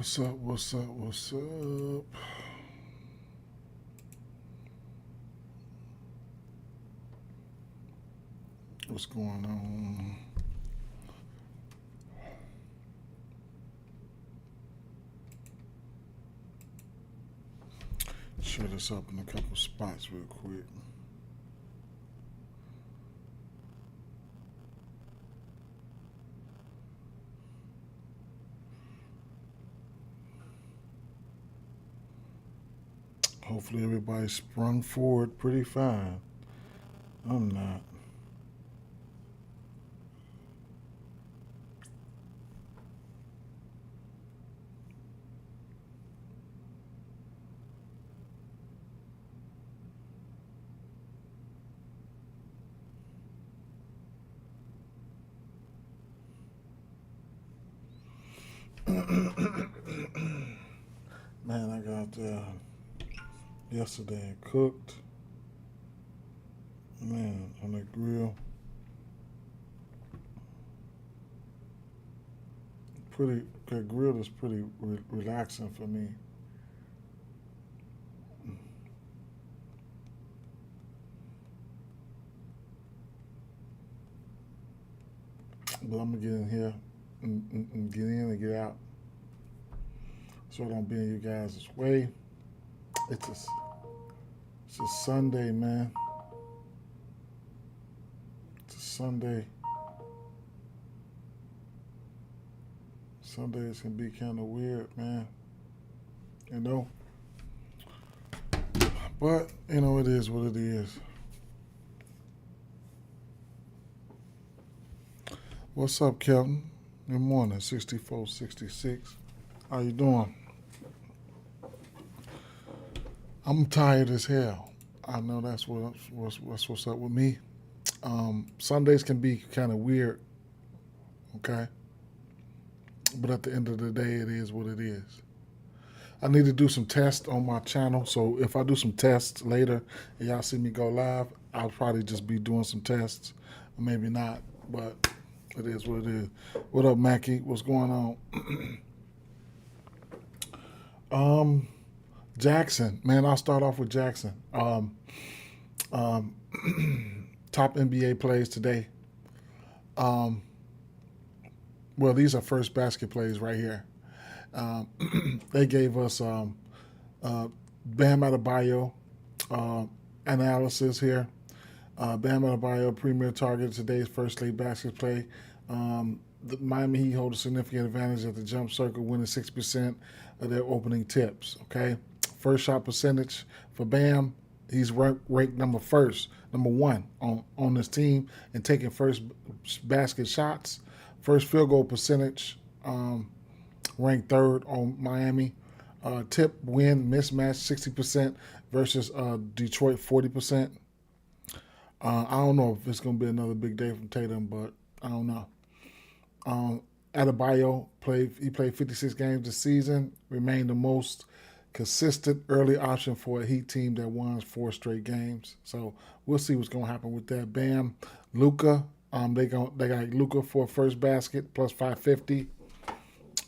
What's up? What's up? What's up? What's going on? Share this up in a couple spots real quick. Hopefully everybody sprung forward pretty fine. I'm not. Man, I got yesterday and cooked. Man, on the grill. The grill is pretty relaxing for me. But I'm gonna get in here and get in and get out, so I don't be in you guys' way. It's a, it's a Sunday, man. It's a Sunday. Sundays can be kind of weird, man. You know? But, it is what it is. What's up, Kelton? Good morning, 6466. How you doing? I'm tired as hell. I know that's what's up with me. Sundays can be kind of weird, okay? But at the end of the day, it is what it is. I need to do some tests on my channel, so if I do some tests later and y'all see me go live, I'll probably just be doing some tests. Or maybe not, but it is what it is. What up, Mackie? What's going on? Jackson. Man, I'll start off with Jackson. Top NBA plays today. Well, these are first basket plays right here. They gave us Bam Adebayo analysis here. Bam Adebayo, premier target of today's first late basket play. The Miami Heat hold a significant advantage at the jump circle, winning 6% of their opening tips. Okay, first shot percentage for Bam, he's ranked number one on this team and taking first basket shots. First field goal percentage, ranked third on Miami. Tip win mismatch 60% versus Detroit 40%. I don't know if it's going to be another big day from Tatum, but I don't know. Adebayo played 56 games this season, remained the most consistent early option for a Heat team that won 4 straight games. So we'll see what's going to happen with that. Bam, Luka. They got Luka for first basket plus 550.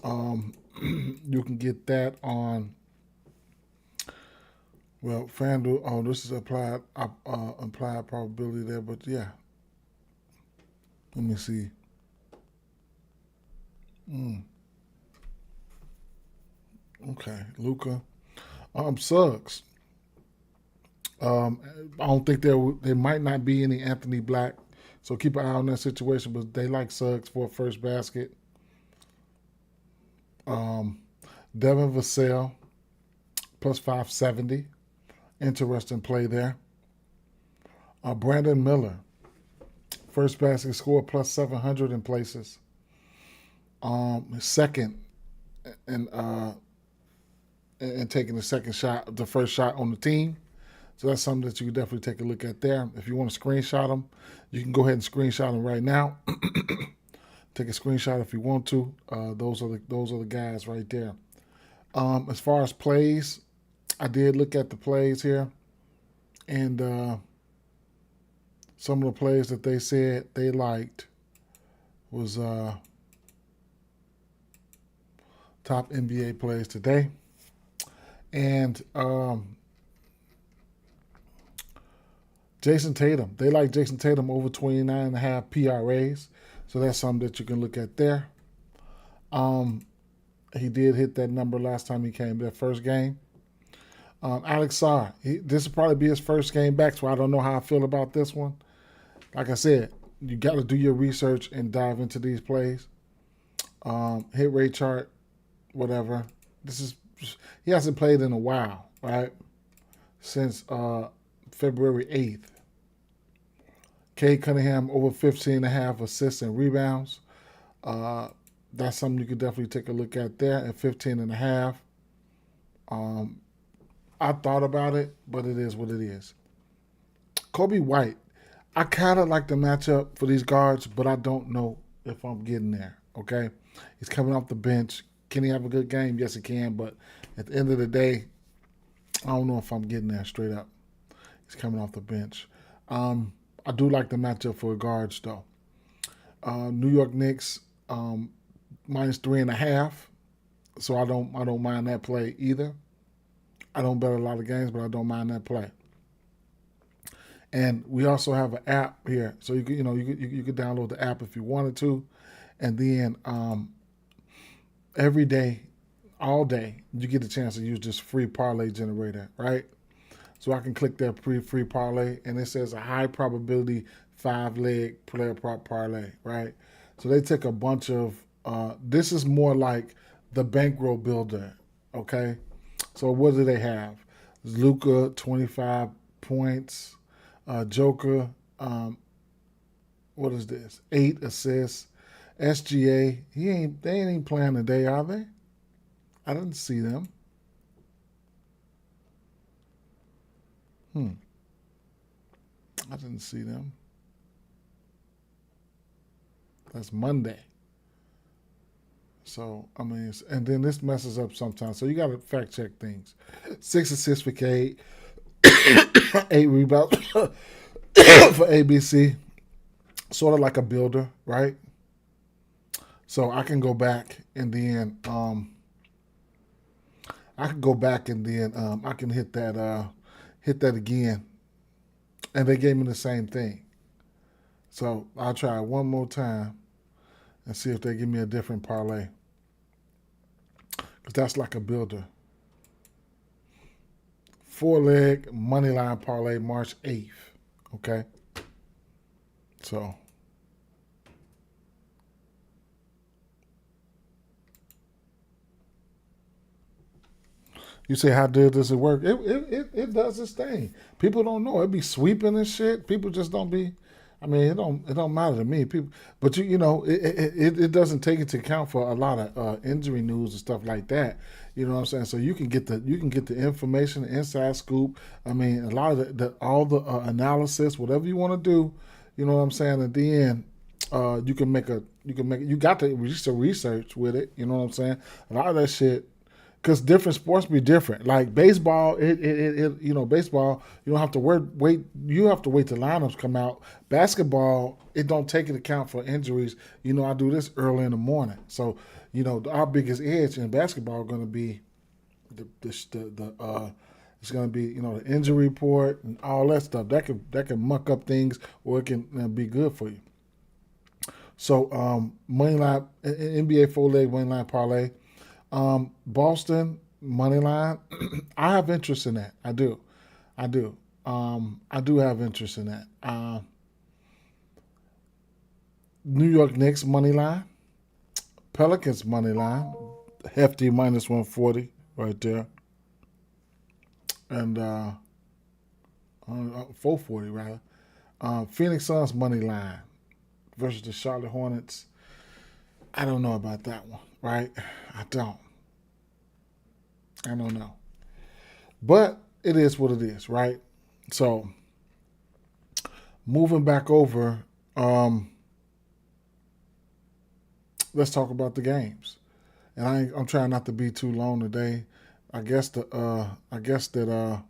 You can get that on, well, FanDuel. Oh, this is implied probability there, but yeah. Let me see. Okay, Luka. Suggs. I don't think there might not be any Anthony Black, so keep an eye on that situation. But they like Suggs for a first basket. Devin Vassell plus 570. Interesting play there. Brandon Miller, first basket score plus 700 in places. Second and taking the second shot, the first shot on the team. So that's something that you can definitely take a look at there. If you want to screenshot them, you can go ahead and screenshot them right now. Take a screenshot if you want to. Those are the guys right there. As far as plays, I did look at the plays here, and some of the plays that they said they liked was top NBA plays today. And Jason Tatum. They like Jason Tatum over 29.5 PRAs. So that's something that you can look at there. He did hit that number last time he came, that first game. Alex Sarr. This will probably be his first game back, so I don't know how I feel about this one. Like I said, you got to do your research and dive into these plays. Hit rate chart, whatever. He hasn't played in a while, right? Since February 8th. Cade Cunningham over 15.5 assists and rebounds. That's something you could definitely take a look at there at 15.5. I thought about it, but it is what it is. Kobe White. I kind of like the matchup for these guards, but I don't know if I'm getting there, okay? He's coming off the bench. Can he have a good game? Yes, he can, but at the end of the day, I don't know if I'm getting there straight up. He's coming off the bench. I do like the matchup for guards, though. New York Knicks, minus 3.5, so I don't mind that play either. I don't bet a lot of games, but I don't mind that play. And we also have an app here, so you could download the app if you wanted to, and then every day, all day, you get a chance to use this free parlay generator, right? So I can click that free parlay, and it says a high probability 5-leg player prop parlay, right? So they take a bunch of. This is more like the bankroll builder, okay? So what do they have? Luka 25 points. Joker, what is this? 8 assists. SGA, they ain't even playing today, are they? I didn't see them. I didn't see them. That's Monday. So, I mean, and then this messes up sometimes. So you got to fact check things. 6 assists for Cade, 8 rebounds for ABC. Sort of like a builder, right? So I can go back and then I can hit that again. And they gave me the same thing. So I'll try it one more time and see if they give me a different parlay. Because that's like a builder. 4-leg money line parlay March 8th. Okay? So you say, how does it work? It does its thing. People don't know. It be sweeping and shit. People just don't be. I mean, it don't matter to me. People, but it doesn't take into account for a lot of injury news and stuff like that. You know what I'm saying? So you can get the information, the inside scoop. I mean, a lot of all the analysis, whatever you want to do. You know what I'm saying? At the end, you got to research with it. You know what I'm saying? A lot of that shit. Because different sports be different. Like baseball, baseball, you don't have to wait. You have to wait till lineups come out. Basketball, it don't take into account for injuries. I do this early in the morning. So, our biggest edge in basketball is going to be it's going to be the injury report and all that stuff. That can muck up things, or it can be good for you. So, moneyline NBA 4-leg moneyline parlay. Boston money line. I have interest in that. I do. I do have interest in that. New York Knicks money line. Pelicans money line. Hefty minus 140 right there. And 440 rather. Phoenix Suns money line versus the Charlotte Hornets. I don't know about that one, right? I don't know. But it is what it is, right? So, moving back over, let's talk about the games. And I'm trying not to be too long today. I guess that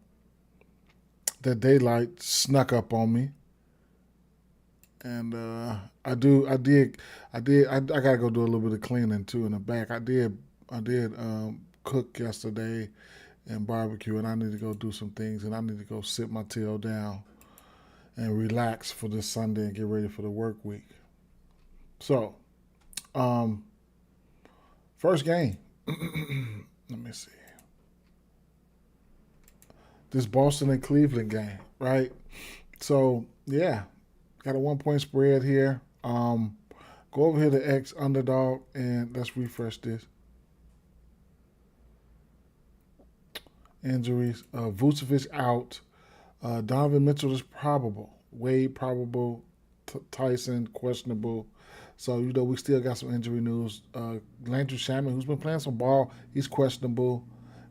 daylight snuck up on me. And I gotta go do a little bit of cleaning too in the back. I did I did cook yesterday and barbecue, and I need to go do some things, and I need to go sit my tail down and relax for this Sunday and get ready for the work week. So, um, first game. Let me see. This Boston and Cleveland game, right? So, yeah, got a 1 point spread here. Go over here to X underdog and let's refresh this. Injuries. Vucevic out. Donovan Mitchell is probable. Wade probable. Tyson questionable. So, we still got some injury news. Landry Shaman, who's been playing some ball, he's questionable.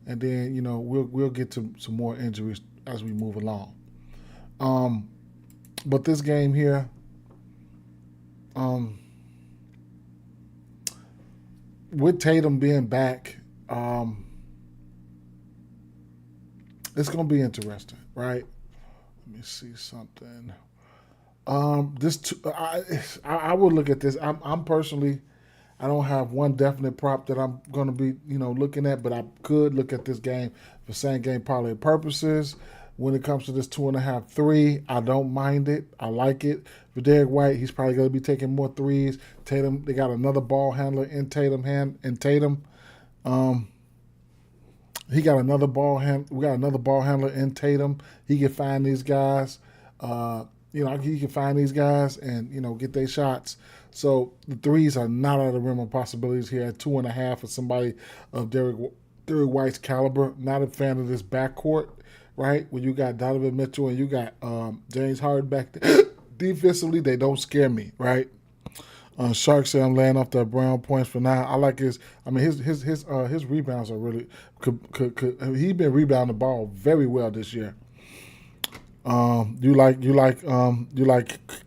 And then, we'll get to some more injuries as we move along. But this game here, with Tatum being back, it's going to be interesting, right? Let me see something. I would look at this. I'm personally, I don't have one definite prop that I'm going to be, looking at, but I could look at this game for same game parlay purposes. When it comes to this 2.5, 3, I don't mind it. I like it. For Derek White, he's probably going to be taking more threes. Tatum, they got another ball handler in Tatum. He got another ball we got another ball handler in Tatum. He can find these guys. He can find these guys and get their shots. So the threes are not out of the realm of possibilities here. At 2.5 for somebody of Derek White's caliber. Not a fan of this backcourt, right? When you got Donovan Mitchell and you got James Harden back there. Defensively, they don't scare me, right? Shark said I'm laying off the Brown points for now. I like his. I mean, his rebounds are really. He's been rebounding the ball very well this year. You like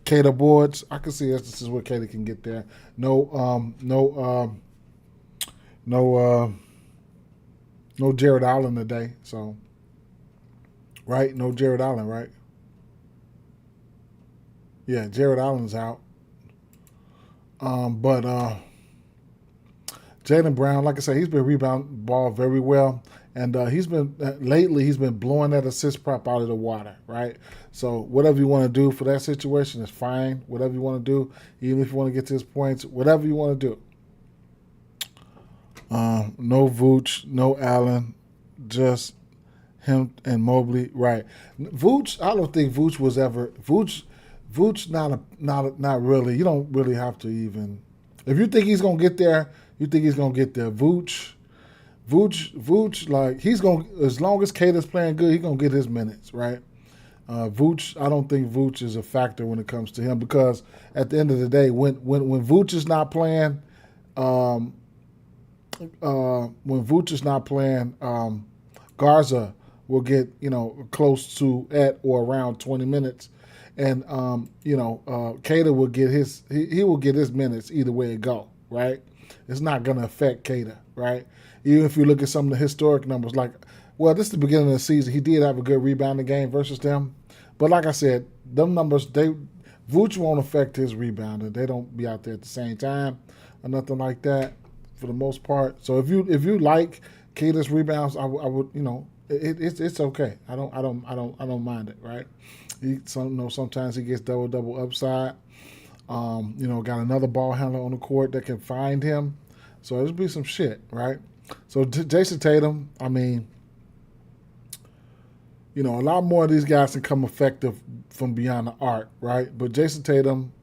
Cater boards? I can see this is where Cater can get there. No Jared Allen today. So, right? No Jared Allen, right? Yeah, Jared Allen's out. But Jaylen Brown, like I said, he's been rebounding ball very well. And he's been blowing that assist prop out of the water, right? So whatever you want to do for that situation is fine. Whatever you want to do, even if you want to get to his points, whatever you want to do. No Vooch, no Allen, just him and Mobley, right? Vooch, I don't think Vooch was ever Vooch. Not really. You don't really have to even. If you think he's gonna get there, you think he's gonna get there. Vooch, like he's gonna, as long as Cater's playing good, he's gonna get his minutes, right? Vooch, I don't think Vooch is a factor when it comes to him because at the end of the day, when Vooch is not playing, Garza will get close to at or around 20 minutes, and Cater will get he will get his minutes either way it go, right? It's not gonna affect Cater, right? Even if you look at some of the historic numbers, this is the beginning of the season. He did have a good rebounding game versus them. But like I said, them numbers, Vooch won't affect his rebounding. They don't be out there at the same time or nothing like that for the most part. So if you like Cater's rebounds, I would, it's okay. I don't mind it, right? Sometimes he gets double upside. Got another ball handler on the court that can find him. So there'll be some shit, right? So Jason Tatum, I mean, a lot more of these guys can come effective from beyond the arc, right? But Jason Tatum,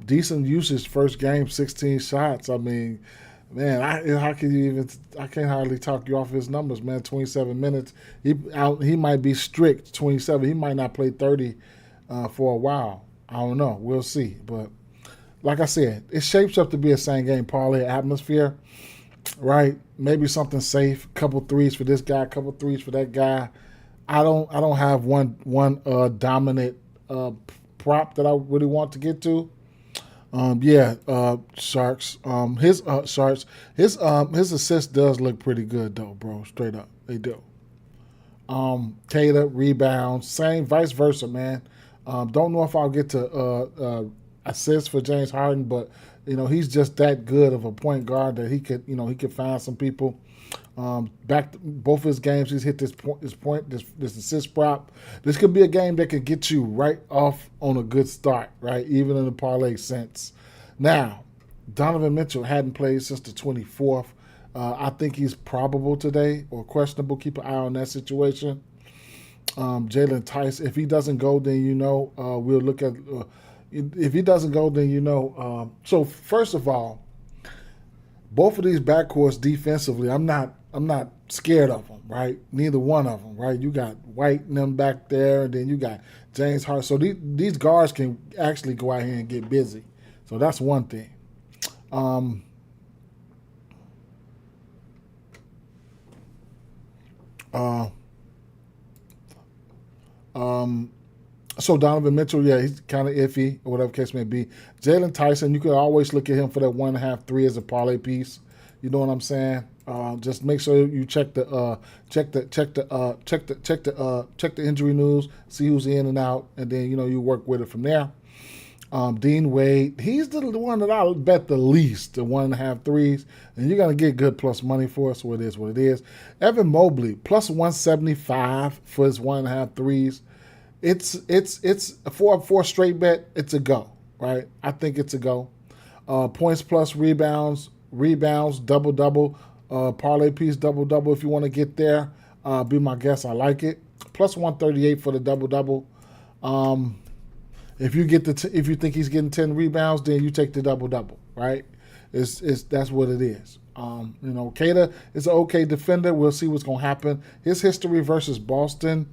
decent usage first game, 16 shots. I mean, man, I can't hardly talk you off his numbers, man. 27 minutes. He might be strict 27. He might not play 30 for a while. I don't know. We'll see. But like I said, it shapes up to be a same game parlay atmosphere, right? Maybe something safe. Couple threes for this guy. Couple threes for that guy. I don't have one dominant prop that I really want to get to. Sharks. His assist does look pretty good though, bro. Straight up, they do. Cater rebounds, same vice versa, man. Don't know if I'll get to assists for James Harden, but he's just that good of a point guard that he could find some people. Both his games, he's hit this assist prop. This could be a game that could get you right off on a good start, right? Even in the parlay sense. Now, Donovan Mitchell hadn't played since the 24th. I think he's probable today or questionable. Keep an eye on that situation. Jalen Tice, if he doesn't go, then we'll look at. If he doesn't go, then So first of all, both of these backcourts defensively, I'm not scared of them, right? Neither one of them, right? You got White and them back there, and then you got James Harden. So these guards can actually go out here and get busy. So that's one thing. So Donovan Mitchell, yeah, he's kind of iffy or whatever case may be. Jalen Tyson, you can always look at him for that 1.5, 3 as a parlay piece. You know what I'm saying? Just make sure you check the injury news, see who's in and out, and then you work with it from there. Dean Wade, he's the one that I'll bet the least, the 1.5 threes, and you're gonna get good plus money for it. So it is what it is. Evan Mobley plus 175 for his 1.5 threes. It's for a 4 straight bet. It's a go, right? I think it's a go. Points plus rebounds, double, parlay piece, double. If you want to get there, be my guest. I like it. Plus 138 for the double. If you if you think he's getting 10 rebounds, then you take the double, right? That's what it is. Kata is an okay defender. We'll see what's gonna happen. His history versus Boston,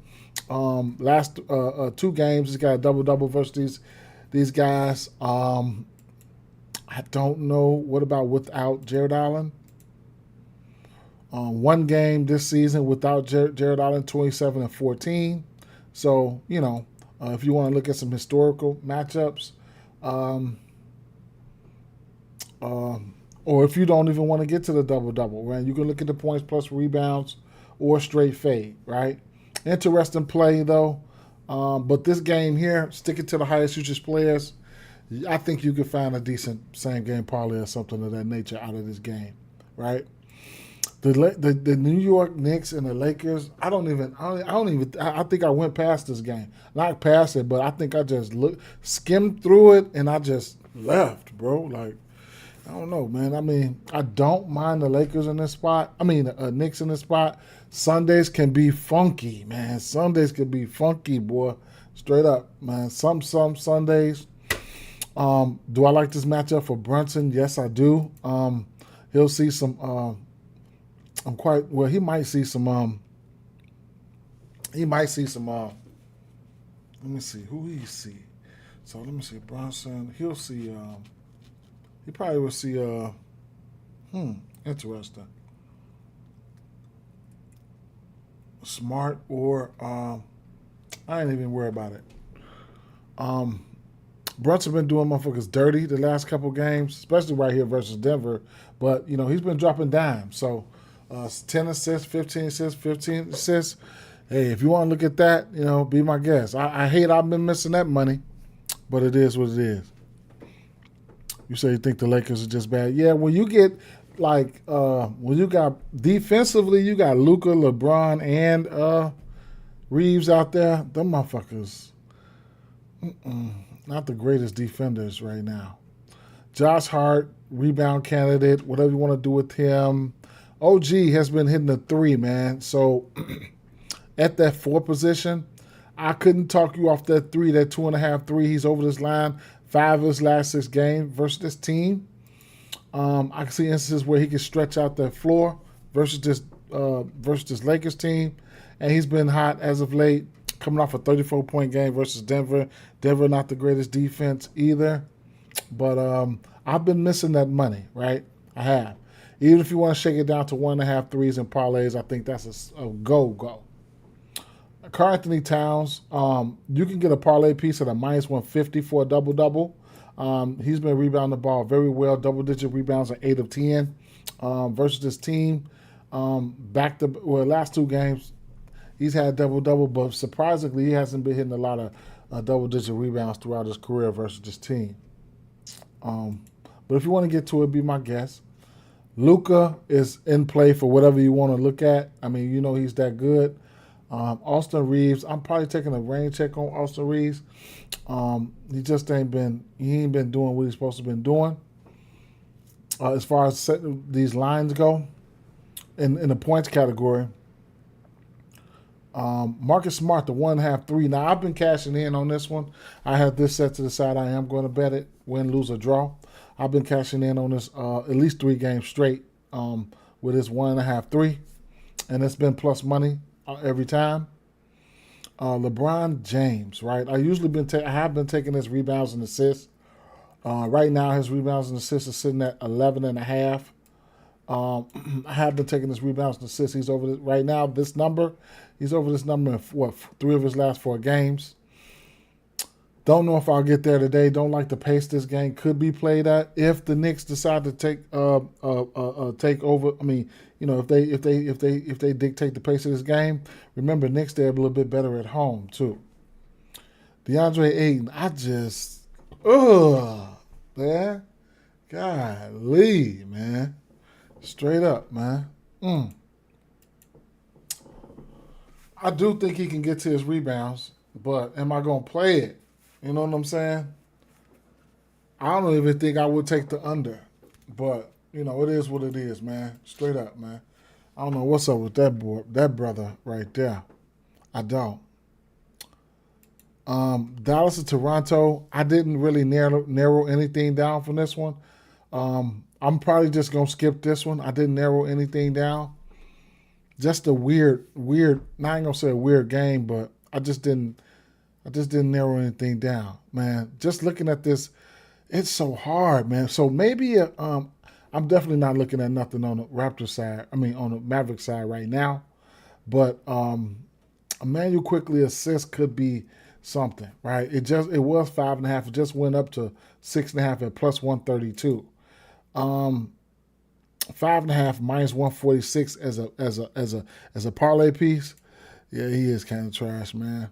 last 2 games, he's got a double versus these guys. I don't know what about without Jared Allen. 1 game this season without Jared Allen, 27 and 14. So if you want to look at some historical matchups, or if you don't even want to get to the double, right? You can look at the points plus rebounds or straight fade, right? Interesting play though, but this game here, sticking to the highest usage players, I think you could find a decent same game parlay or something of that nature out of this game, right? The New York Knicks and the Lakers, I think I went past this game. Not past it, but I think I just skimmed through it and I just left, bro. Like, I don't know, man. I mean, I don't mind the Lakers in this spot. I mean, the Knicks in this spot. Sundays can be funky, man. Sundays can be funky, boy. Straight up, man. Some Sundays. Do I like this matchup for Brunson? Yes, I do. He'll see some. He might see some. Let me see who he see. So let me see Brunson. He'll see. He probably will see. Interesting. Smart or I ain't even worry about it. Brunson been doing motherfuckers dirty the last couple games, especially right here versus Denver. But he's been dropping dimes. So 10 assists, 15 assists, 15 assists. Hey, if you want to look at that, be my guest. I hate I've been missing that money, but it is what it is. You say you think the Lakers are just bad. Yeah, when you get when you got defensively, you got Luka, LeBron, and Reeves out there. Them motherfuckers, not the greatest defenders right now. Josh Hart, rebound candidate, whatever you want to do with him. OG has been hitting the 3, man. So at that 4 position, I couldn't talk you off that 3, that 2.5 3. He's over this line 5 of his last 6 games versus this team. I can see instances where he can stretch out that floor versus this Lakers team, and he's been hot as of late, coming off a 34-point game versus Denver. Denver not the greatest defense either, but I've been missing that money, right? I have. Even if you want to shake it down to 1.5 threes and parlays, I think that's a go. Karl Anthony Towns, you can get a parlay piece at a minus 150 for a double. He's been rebounding the ball very well, double-digit rebounds at 8 of 10 versus this team. Last 2 games, he's had double, but surprisingly, he hasn't been hitting a lot of double-digit rebounds throughout his career versus this team. But if you want to get to it, be my guest. Luka is in play for whatever you want to look at. I mean, you know he's that good. Austin Reeves, I'm probably taking a rain check on Austin Reeves. He just ain't been doing what he's supposed to been doing. As far as setting these lines go, in the points category, Marcus Smart, the 1.5, 3. Now, I've been cashing in on this one. I have this set to the side. I am going to bet it, win, lose, or draw. I've been cashing in on this at least 3 games straight with this 1.5, 3. And it's been plus money every time. LeBron James, right? I have been taking his rebounds and assists. Right now, his rebounds and assists are sitting at 11.5. I have been taking his rebounds and assists. He's over right now. He's over this number in 3 of his last 4 games. Don't know if I'll get there today. Don't like the pace this game could be played at. If the Knicks decide to take over, I mean, you know, if they dictate the pace of this game, remember Knicks they're a little bit better at home too. DeAndre Ayton, man, golly, man, straight up, man. I do think he can get to his rebounds, but am I gonna play it? You know what I'm saying? I don't even think I would take the under. But, you know, it is what it is, man. Straight up, man. I don't know what's up with that brother right there. I don't. Dallas to Toronto, I didn't really narrow anything down from this one. I'm probably just going to skip this one. I didn't narrow anything down. Just a weird, not going to say a weird game, but I just didn't narrow anything down, man. Just looking at this, it's so hard, man. So maybe I'm definitely not looking at nothing on the Raptors side. I mean, on the Mavericks side right now. But Emmanuel quickly assist could be something, right? It was 5.5. It just went up to 6.5 at plus 132. 5.5 minus 146 as a parlay piece. Yeah, he is kind of trash, man.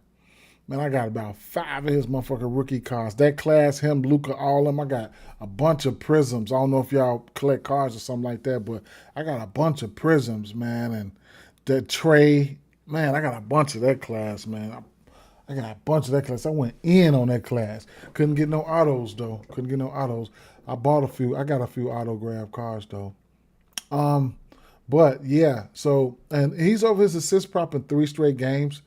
Man, I got about 5 of his motherfucking rookie cards. That class, him, Luka, all of them. I got a bunch of prisms. I don't know if y'all collect cards or something like that, but I got a bunch of prisms, man. And that Trey, man, I got a bunch of that class, man. I got a bunch of that class. I went in on that class. Couldn't get no autos, though. I bought a few. I got a few autograph cards, though. But, yeah. So, and he's over his assist prop in 3 straight games.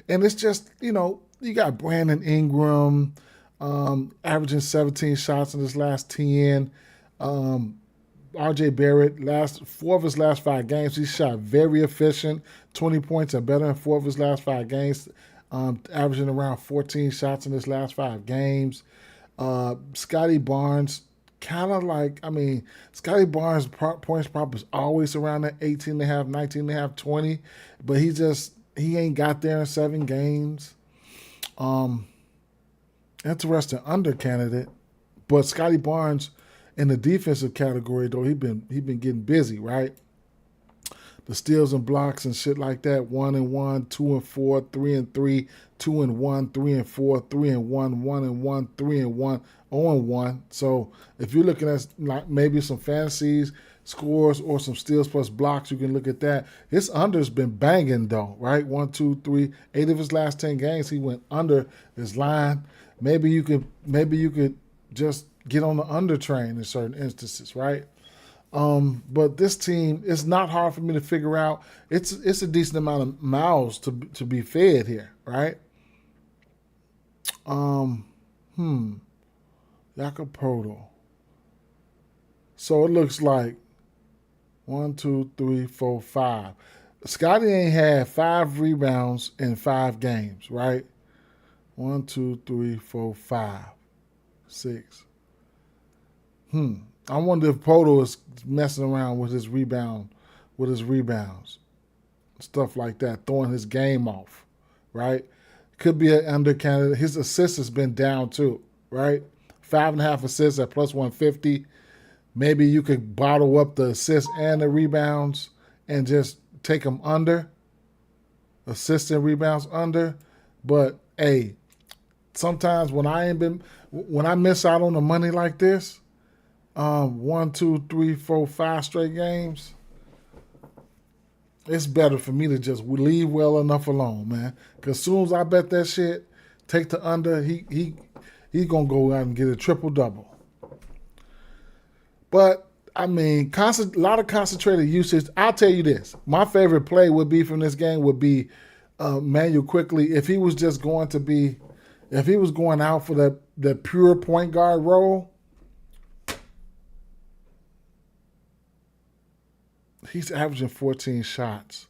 And it's just, you know, you got Brandon Ingram averaging 17 shots in his last 10. R.J. Barrett, 4 of his last 5 games, he shot very efficient, 20 points and better in 4 of his last 5 games, averaging around 14 shots in his last 5 games. Scotty Barnes, kind of like, I mean, Scotty Barnes' points prop is always around that 18.5, 19.5, 20, but he ain't got there in 7 games. Interesting under candidate, but Scotty Barnes in the defensive category though he been getting busy, right? The steals and blocks and shit like that. 1-1, 2-4, 3-3, 2-1, 3-4, 3-1, 1-1, 3-1, 0-1. So if you're looking at like maybe some fantasies, scores, or some steals plus blocks, you can look at that. His under's been banging though, right? 1, 2, 3, 8 of his last 10 games he went under his line. Maybe you could just get on the under train in certain instances, right? But this team, it's not hard for me to figure out. It's a decent amount of mouths to be fed here, right? Jakob. So it looks like 1, 2, 3, 4, 5. Scotty ain't had 5 rebounds in 5 games, right? 1, 2, 3, 4, 5, 6. I wonder if Poto is messing around with his rebounds, stuff like that, throwing his game off, right? Could be an under candidate. His assists has been down too, right? 5.5 assists at plus 150. Maybe you could bottle up the assists and the rebounds and just take them under, assists and rebounds under. But hey, sometimes when I miss out on the money like this, 1, 2, 3, 4, 5 straight games, it's better for me to just leave well enough alone, man. Because as soon as I bet that shit, take the under, he's gonna go out and get a triple double. But I mean, a lot of concentrated usage. I'll tell you this: my favorite play would be from this game would be Manuel Quickly if he was just going to be, if he was going out for that pure point guard role. He's averaging 14 shots.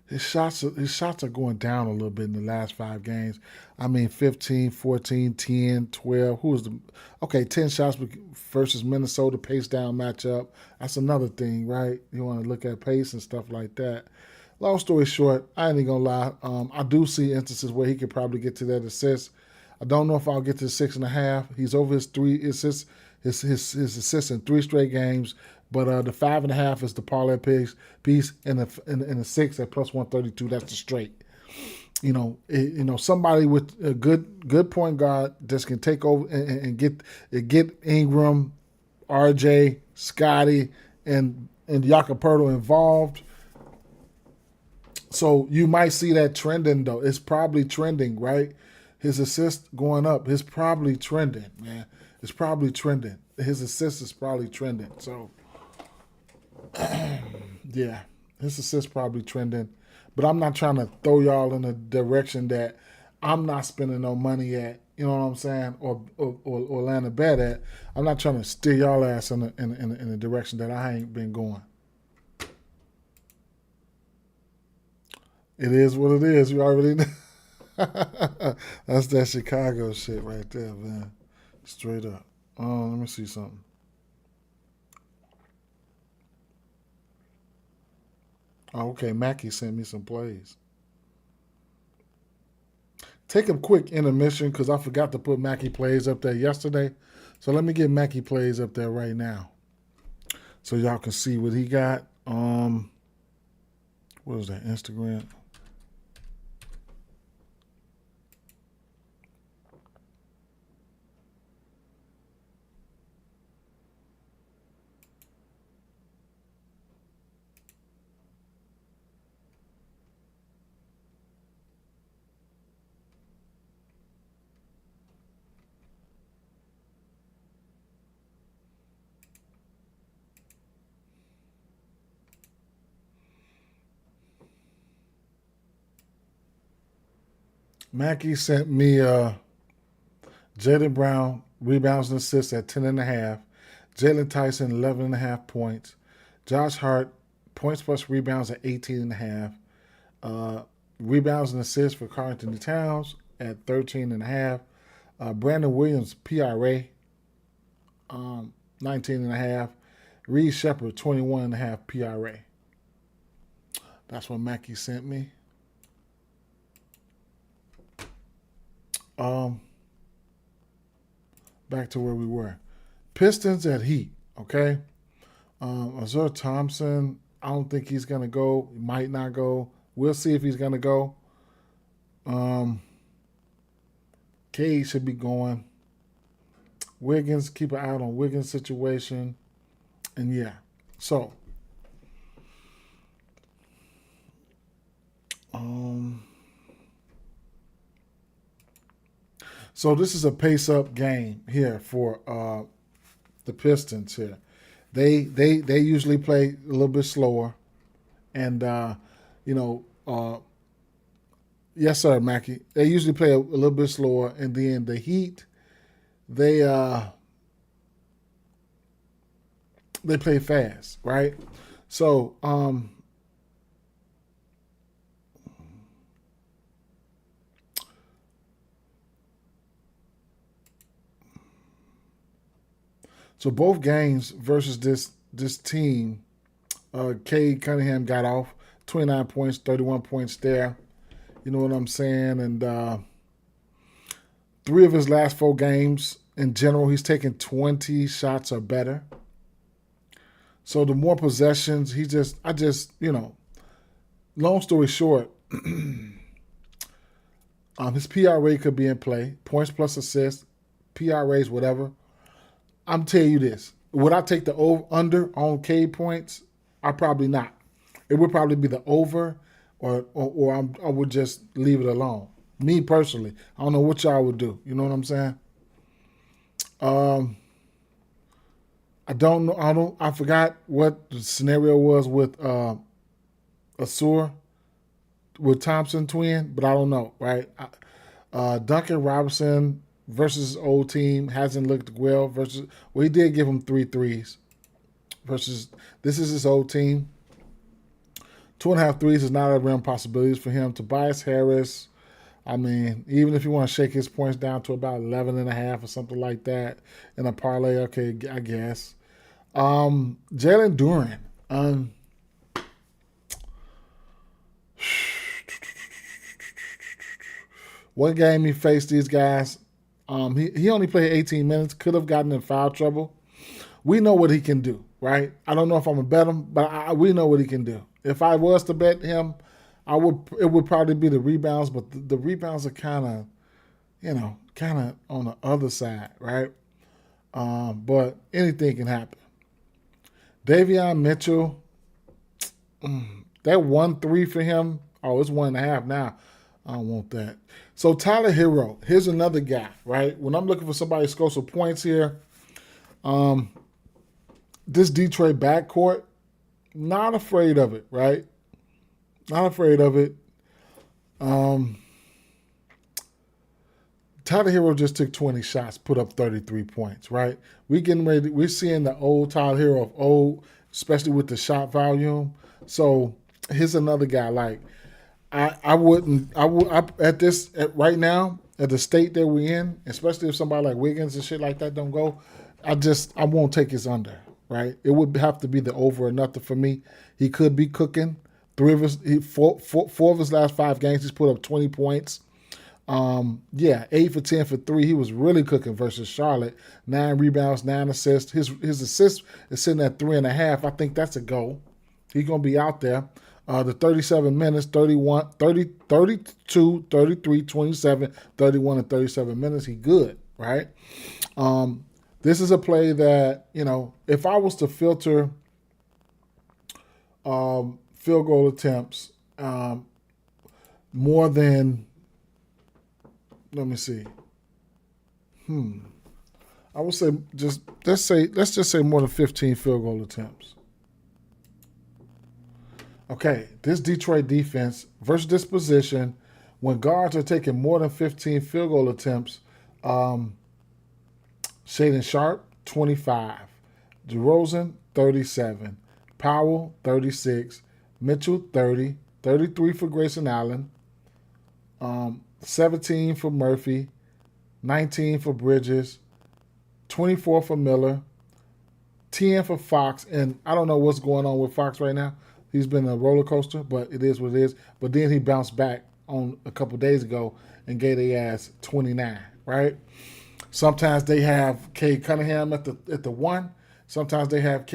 His shots are going down a little bit in the last 5 games. I mean, 15, 14, 10, 12. Who was the... Okay, 10 shots versus Minnesota, pace down matchup. That's another thing, right? You want to look at pace and stuff like that. Long story short, I ain't even going to lie. I do see instances where he could probably get to that assist. I don't know if I'll get to 6.5. He's over his 3 assists, his assists in 3 straight games. But the 5.5 is the parlay piece, and the 6 at plus 132. That's the straight. Somebody with a good point guard just can take over and get Ingram, RJ, Scotty, and Jakob involved. So you might see that trending though. It's probably trending, right? His assist going up. It's probably trending, man. It's probably trending. His assist is probably trending. So. Yeah, his assist probably trending, but I'm not trying to throw y'all in a direction that I'm not spending no money at. You know what I'm saying, or land a bet at. I'm not trying to steer y'all ass in a direction that I ain't been going. It is what it is. You already know. That's that Chicago shit right there, man. Straight up. Let me see something. Oh, okay, Mackie sent me some plays. Take a quick intermission because I forgot to put Mackie plays up there yesterday. So let me get Mackie plays up there right now so y'all can see what he got. What is that, Instagram? Mackie sent me Jaylen Brown rebounds and assists at 10.5. Jalen Tyson 11.5 points. Josh Hart points plus rebounds at 18.5. Rebounds and assists for Karl Anthony Towns at 13.5. Brandon Williams PRA 19.5. Reed Shepard 21.5 PRA. That's what Mackie sent me. Back to where we were. Pistons at Heat, okay? Azur Thompson, I don't think he's going to go. He might not go. We'll see if he's going to go. Cade should be going. Wiggins, keep an eye out on Wiggins' situation. And yeah, so So this is a pace-up game here for the Pistons here. They usually play a little bit slower, and yes sir, Mackie. They usually play a little bit slower, and then the Heat, they play fast, right? So So both games versus this team, Cade Cunningham got off 29 points, 31 points there. You know what I'm saying? And 3 of his last 4 games, in general, he's taken 20 shots or better. So the more possessions, long story short, his PRA could be in play, points plus assists, PRAs, whatever. I'm telling you this. would I take the under on K points? I probably not. It would probably be the over, or I would just leave it alone. Me personally, I don't know what y'all would do. You know what I'm saying? I don't know. I forgot what the scenario was with Asur with Thompson twin, but I don't know. Right? Duncan Robinson versus his old team hasn't looked well. He did give him 3 threes. Versus this is his old team. 2.5 threes is not a realm possibilities for him. Tobias Harris, I mean, even if you want to shake his points down to about 11.5 or something like that in a parlay, okay, I guess. Jalen Duren. One game he faced these guys. He only played 18 minutes. Could have gotten in foul trouble. We know what he can do, right? I don't know if I'm gonna bet him, but we know what he can do. If I was to bet him, it would probably be the rebounds, but the rebounds are kind of on the other side, right? But anything can happen. Davion Mitchell, that 1-3 for him. Oh, it's 1.5 now. I don't want that. So Tyler Hero, here's another guy, right? When I'm looking for somebody to score some points here, this Detroit backcourt, not afraid of it, right? Not afraid of it. Tyler Hero just took 20 shots, put up 33 points, right? We're seeing the old Tyler Hero of old, especially with the shot volume. So here's another guy. Like right now at the state that we're in, especially if somebody like Wiggins and shit like that don't go, I won't take his under, right? It would have to be the over or nothing for me. He could be cooking. Four of his last 5 games, he's put up 20 points. 8 for 10 for 3. He was really cooking versus Charlotte. 9 rebounds, 9 assists. His assist is sitting at 3.5. I think that's a goal. He's gonna be out there. The 37 minutes, 31, 30, 32, 33, 27, 31, and 37 minutes. He good, right? This is a play that, if I was to filter field goal attempts more than, let me see. I would say let's just say more than 15 field goal attempts. Okay, this Detroit defense versus this position, when guards are taking more than 15 field goal attempts, Shaedon Sharpe, 25. DeRozan, 37. Powell, 36. Mitchell, 30. 33 for Grayson Allen. 17 for Murphy. 19 for Bridges. 24 for Miller. 10 for Fox. And I don't know what's going on with Fox right now. He's been a roller coaster, but it is what it is. But then he bounced back on a couple days ago and gave their ass 29, right? Sometimes they have Cade Cunningham at the 1. Sometimes they have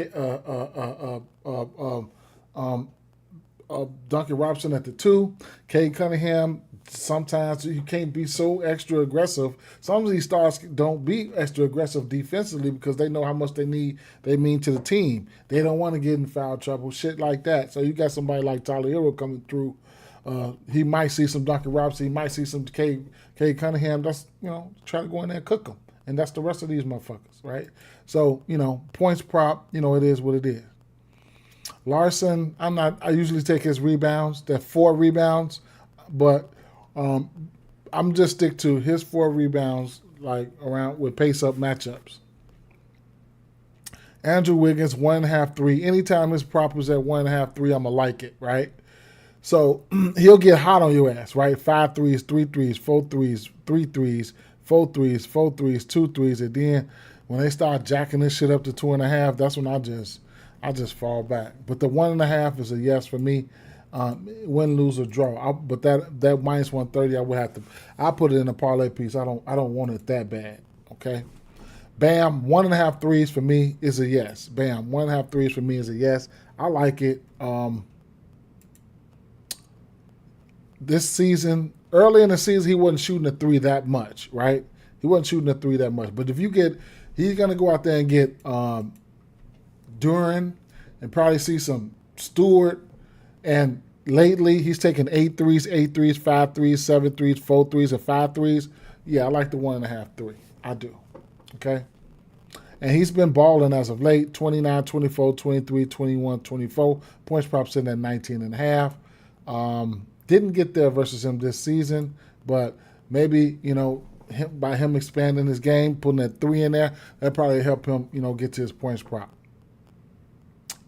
Duncan Robinson at the 2. Cade Cunningham, sometimes you can't be so extra aggressive. Some of these stars don't be extra aggressive defensively because they know how much they mean to the team. They don't want to get in foul trouble, shit like that. So you got somebody like Tyler Hero coming through. He might see some Duncan Robinson. He might see some Cade Cunningham. That's, try to go in there and cook them. And that's the rest of these motherfuckers, right? So, points prop, it is what it is. Larson, I usually take his rebounds. They're 4 rebounds, but I'm just stick to his 4 rebounds, like around with pace-up matchups. Andrew Wiggins, 1.5 3. Anytime his prop is at 1.5 3, I'm going to like it, right? So he'll get hot on your ass, right? 5 threes, 3 threes, 4 threes, 3 threes, 4 threes, 4 threes, 2 threes. And then when they start jacking this shit up to 2.5, that's when I just fall back. But the 1.5 is a yes for me. Win, lose, or draw. But that minus 130, I would have to. I put it in a parlay piece. I don't want it that bad. Okay. Bam, 1.5 threes for me is a yes. Bam, 1.5 threes for me is a yes. I like it. This season, early in the season, he wasn't shooting a 3 that much, right? He wasn't shooting a 3 that much. But if you get, he's gonna go out there and get Duran, and probably see some Stewart. And lately, he's taken 8 threes, 8 threes, 5 threes, 7 threes, 4 threes, and 5 threes. Yeah, I like the 1.5 3. I do. Okay? And he's been balling as of late, 29, 24, 23, 21, 24. Points prop sitting at 19.5. Didn't get there versus him this season, but maybe, by him expanding his game, putting that 3 in there, that probably help him, get to his points prop.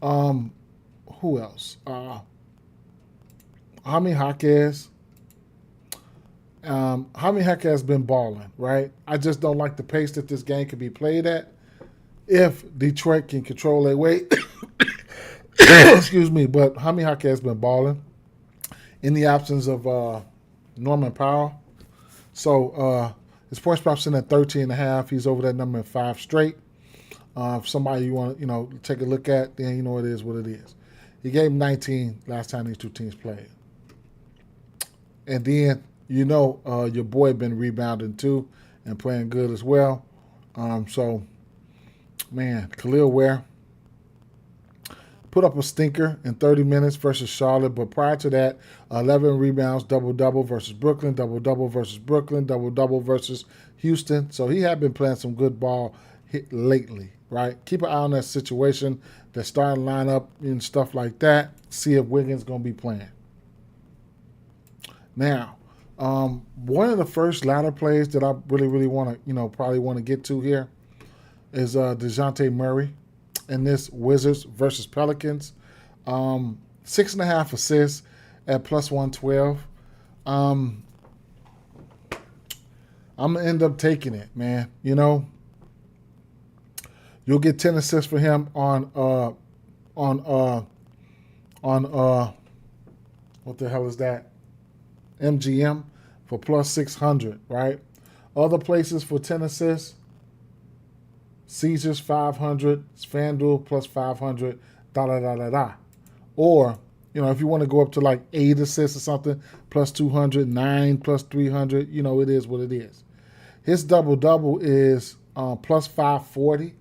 Who else? Jaime Jaquez. Jaime Jaquez has been balling, right? I just don't like the pace that this game can be played at. If Detroit can control their weight, excuse me, but Jaime Jaquez has been balling in the absence of Norman Powell. So his points prop sitting at 13.5. He's over that number in 5 straight. If somebody you want to, take a look at, then it is what it is. He gave him 19 last time these two teams played. And then, your boy been rebounding too and playing good as well. Khalil Ware put up a stinker in 30 minutes versus Charlotte, but prior to that, 11 rebounds, double-double versus Brooklyn, double-double versus Brooklyn, double-double versus Houston. So he had been playing some good ball lately, right? Keep an eye on that situation, the starting lineup and stuff like that. See if Wiggins going to be playing. Now, one of the first ladder plays that I really want to, probably want to get to here is DeJounte Murray in this Wizards versus Pelicans. 6.5 assists at plus 112. I'm going to end up taking it, man. You'll get 10 assists for him on what the hell is that? MGM for plus 600, right? Other places for 10 assists, Caesars 500, FanDuel plus 500, Or, if you want to go up to like 8 assists or something, plus 200, 9 plus 300, it is what it is. His double-double is plus 540.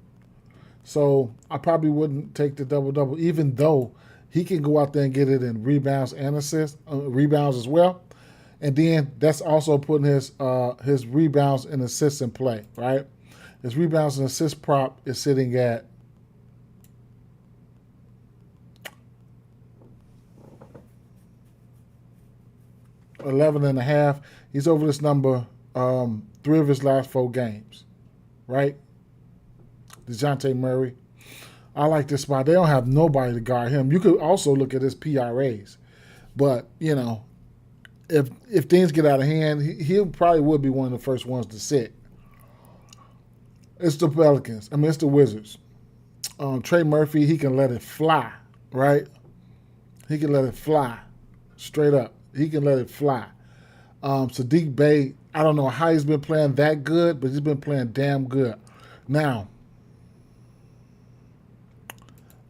So I probably wouldn't take the double-double, even though he can go out there and get it in rebounds and assists, rebounds as well. And then that's also putting his rebounds and assists in play, right? His rebounds and assist prop is sitting at 11.5. He's over this number 3 of his last 4 games, right? DeJounte Murray. I like this spot. They don't have nobody to guard him. You could also look at his PRAs. But, if things get out of hand, he probably would be one of the first ones to sit. It's the Pelicans. It's the Wizards. Trey Murphy, he can let it fly, right? He can let it fly. Straight up. He can let it fly. Saddiq Bey, I don't know how he's been playing that good, but he's been playing damn good. Now,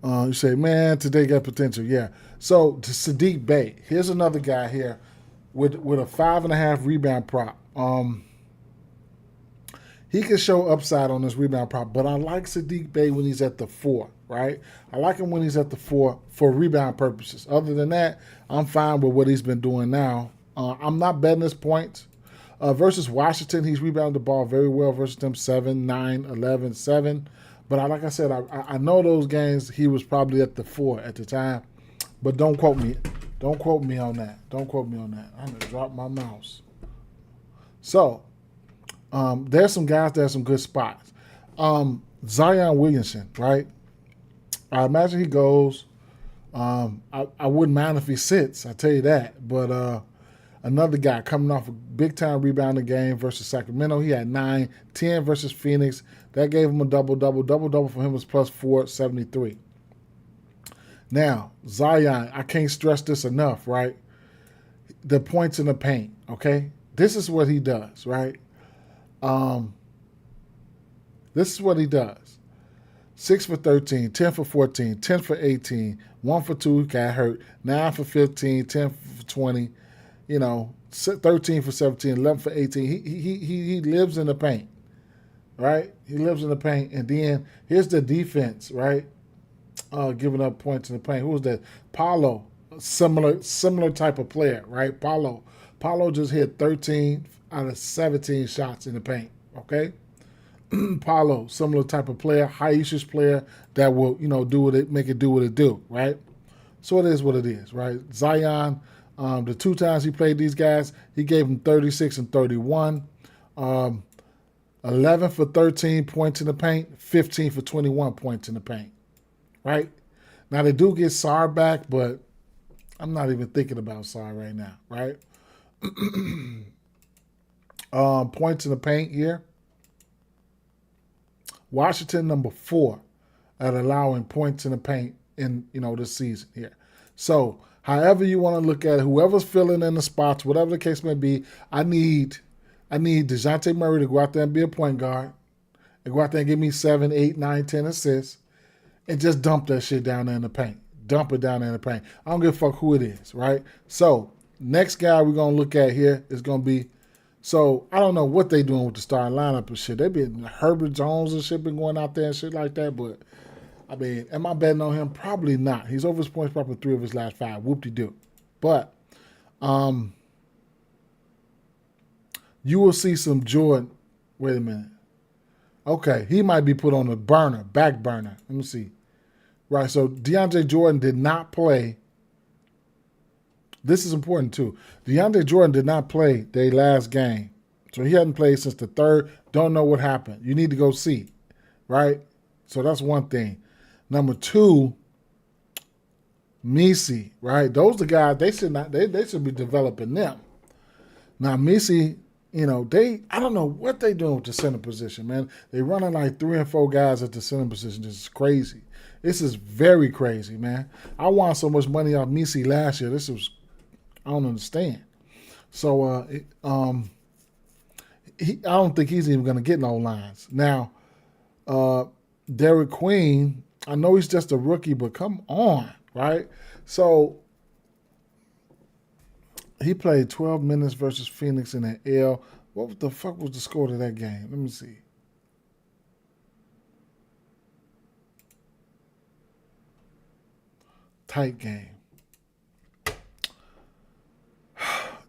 you say, man, today got potential. Yeah. So, to Saddiq Bey, here's another guy here with a 5.5 rebound prop. He can show upside on this rebound prop, but I like Saddiq Bey when he's at the 4, right? I like him when he's at the 4 for rebound purposes. Other than that, I'm fine with what he's been doing now. I'm not betting his points. Versus Washington, he's rebounded the ball very well versus them 7, 9, 11, 7. But like I said, I know those games he was probably at the 4 at the time. But don't quote me. Don't quote me on that. Don't quote me on that. I'm going to drop my mouse. So, there's some guys that have some good spots. Zion Williamson, right? I imagine he goes. I wouldn't mind if he sits, I tell you that. But another guy coming off a big-time rebounding game versus Sacramento. He had 9, 10 versus Phoenix. That gave him a double-double. Double-double for him was plus 473. Now, Zion, I can't stress this enough, right? The points in the paint, okay? This is what he does, right? This is what he does. 6 for 13, 10 for 14, 10 for 18, 1 for 2, got hurt, 9 for 15, 10 for 20, 13 for 17, 11 for 18. He lives in the paint, right? He lives in the paint. And then here's the defense, right? giving up points in the paint. Who was that? Paulo. Similar type of player, right? Paulo just hit 13 out of 17 shots in the paint. Okay. Paulo, similar type of player, high usage player that will, do what make it do what it do, right? So it is what it is, right? Zion, the 2 times he played these guys, he gave them 36 and 31, 11 for 13 points in the paint, 15 for 21 points in the paint, right? Now they do get Sar back, but I'm not even thinking about Sar right now, right? Points in the paint here. Washington number 4 at allowing points in the paint in this season here. So however you want to look at it, whoever's filling in the spots, whatever the case may be, I need DeJounte Murray to go out there and be a point guard and go out there and give me 7, 8, 9, 10 assists and just dump that shit down there in the paint. Dump it down there in the paint. I don't give a fuck who it is, right? So next guy we're going to look at here is going to be, so I don't know what they doing with the starting lineup and shit. They been Herbert Jones and shit been going out there and shit like that, but I mean, am I betting on him? Probably not. He's over his points probably 3 of his last 5. Whoop-de-doo. But you will see some Jordan. Wait a minute. Okay, he might be put on the back burner. Let me see. Right, so DeAndre Jordan did not play. This is important too. DeAndre Jordan did not play their last game. So he hadn't played since the 3rd. Don't know what happened. You need to go see. Right? So that's one thing. Number 2, Misi, right? Those are the guys, they should be developing them. Now Misi, I don't know what they doing with the center position, man. They running like 3 and 4 guys at the center position. This is crazy. This is very crazy, man. I won so much money off Misi last year. I don't understand. So I don't think he's even going to get no lines. Now, Derek Queen, I know he's just a rookie, but come on, right? So he played 12 minutes versus Phoenix in an L. What the fuck was the score to that game? Let me see. Tight game.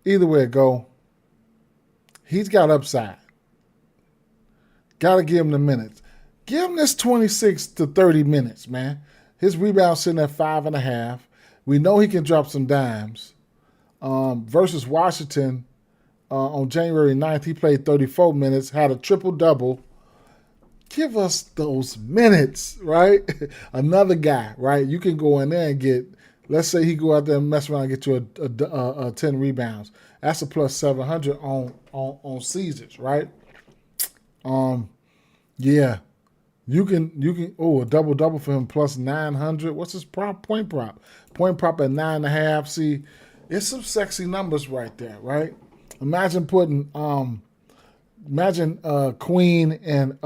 Either way it go, he's got upside. Got to give him the minutes. Give him this 26 to 30 minutes, man. His rebound sitting at 5.5. We know he can drop some dimes. Versus Washington on January 9th, he played 34 minutes, had a triple-double. Give us those minutes, right? Another guy, right? You can go in there and get, let's say he go out there and mess around and get you a 10 rebounds. That's a plus 700 on Caesars, right? Yeah. You can a double for him plus 900. What's his point prop? Point prop at 9.5. See, it's some sexy numbers right there, right? Imagine putting Queen and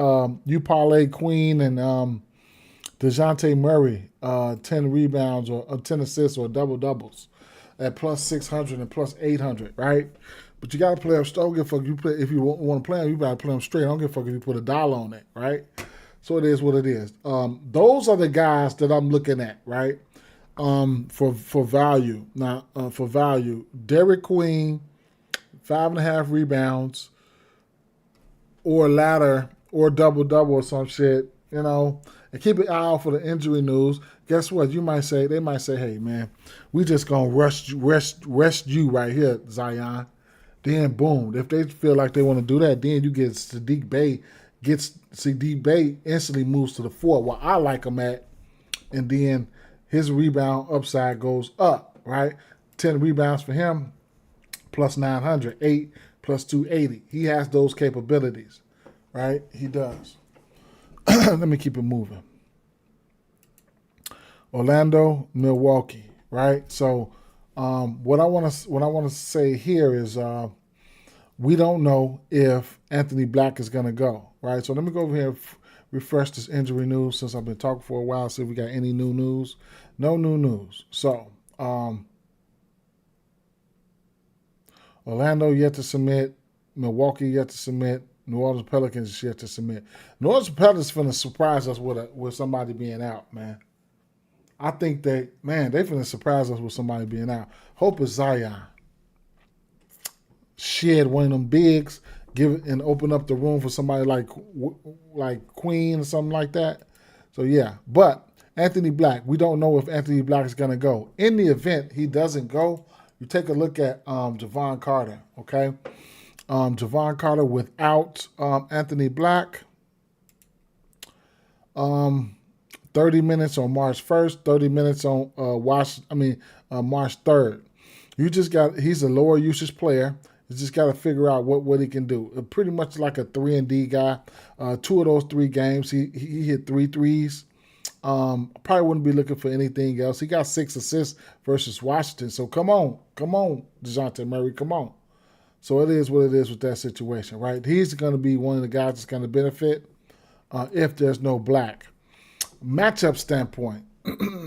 you parlay Queen and DeJounte Murray 10 rebounds or 10 assists or double-doubles at plus 600 and plus 800, right? But you got to play them. Don't give a fuck. If you want to play them, you got to play them straight. I don't give a fuck if you put $1 on it, right? So it is what it is. Those are the guys that I'm looking at, right? For value. Now, for value, Derek Queen, 5.5 rebounds, or ladder, or double-double or some shit, and keep an eye out for the injury news. Guess what? They might say, hey, man, we just going to rest you right here, Zion. Then, boom, if they feel like they want to do that, then you get Sadiq Bey. Sadiq Bey instantly moves to the 4 where I like him at, and then his rebound upside goes up, right? 10 rebounds for him, plus 900, 8 plus 280. He has those capabilities, right? He does. Let me keep it moving. Orlando, Milwaukee, right? So what I want to say here is we don't know if Anthony Black is going to go, right? So let me go over here and refresh this injury news since I've been talking for a while, see if we got any new news. No new news. So Orlando yet to submit, Milwaukee yet to submit, New Orleans Pelicans is yet to submit. New Orleans Pelicans finna surprise us with somebody being out, man. I think they finna surprise us with somebody being out. Hope it's Zion. Shed one of them bigs, give it and open up the room for somebody like Queen or something like that. So yeah, but Anthony Black, we don't know if Anthony Black is gonna go. In the event he doesn't go, you take a look at Javon Carter. Okay, Javon Carter without Anthony Black. 30 minutes on March 1st, 30 minutes on March 3rd. He's a lower usage player. You just got to figure out what he can do. Pretty much like a 3-and-D guy. 2 of those 3 games, he hit 3 threes. Probably wouldn't be looking for anything else. He got 6 assists versus Washington. So come on, DeJounte Murray, come on. So it is what it is with that situation, right? He's going to be one of the guys that's going to benefit if there's no Black. Matchup standpoint,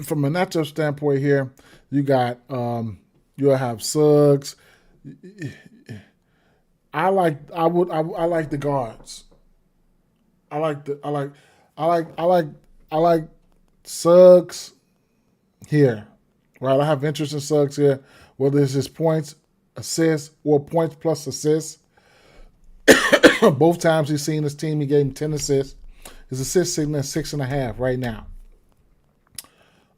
from a matchup standpoint here, you got you'll have Suggs. I like the guards. I like Suggs here. Right, I have interest in Suggs here, whether it's his points, assists, or points plus assists. Both times he's seen his team, he gave him 10 assists. His assist sitting at 6.5 right now.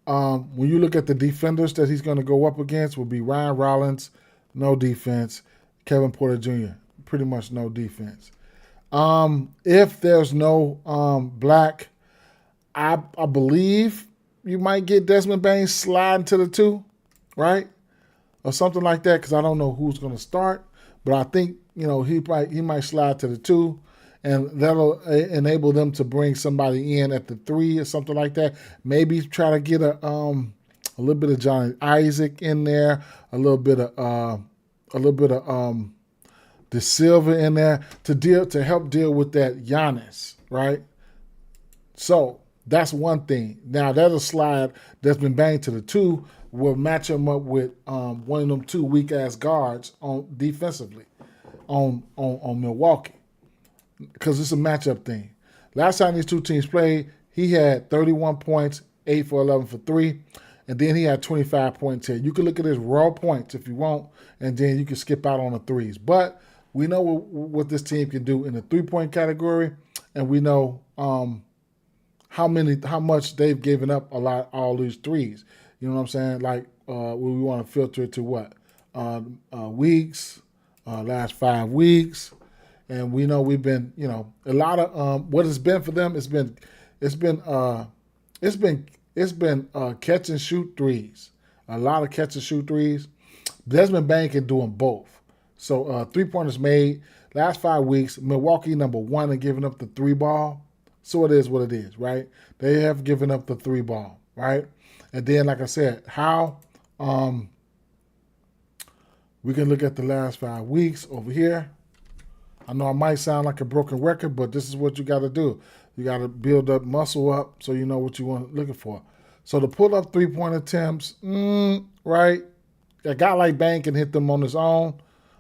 When you look at the defenders that he's going to go up against, will be Ryan Rollins, no defense. Kevin Porter Jr., pretty much no defense. If there's no Black, I believe you might get Desmond Bane sliding to the 2, right? Or something like that, because I don't know who's going to start. But I think, he might slide to the 2. And that'll enable them to bring somebody in at the 3 or something like that. Maybe try to get a little bit of Johnny Isaac in there, a little bit of De Silva in there to help deal with that Giannis, right? So that's one thing. Now that'll slide Desmond Bane to the 2. Will match him up with one of them 2 weak ass guards on defensively on Milwaukee. Because it's a matchup thing. Last time these 2 teams played, he had 31 points, 8 for 11 for 3, and then he had 25 points here. You can look at his raw points if you want, and then you can skip out on the threes. But we know what this team can do in the 3-point category, and we know how much they've given up all these threes. You know what I'm saying? Like we want to filter it to what? Weeks, last 5 weeks. And we know we've been, a lot of what it's been for them. It's been catch and shoot threes. A lot of catch and shoot threes. Desmond Bane can do them both. So 3-pointers made last 5 weeks. Milwaukee number 1 in giving up the 3 ball. So it is what it is, right? They have given up the 3 ball, right? And then, like I said, how we can look at the last 5 weeks over here. I know I might sound like a broken record, but this is what you got to do. You got to build up muscle up so you know what you want looking for. So to pull up 3-point attempts, right? A guy like Bane can hit them on his own.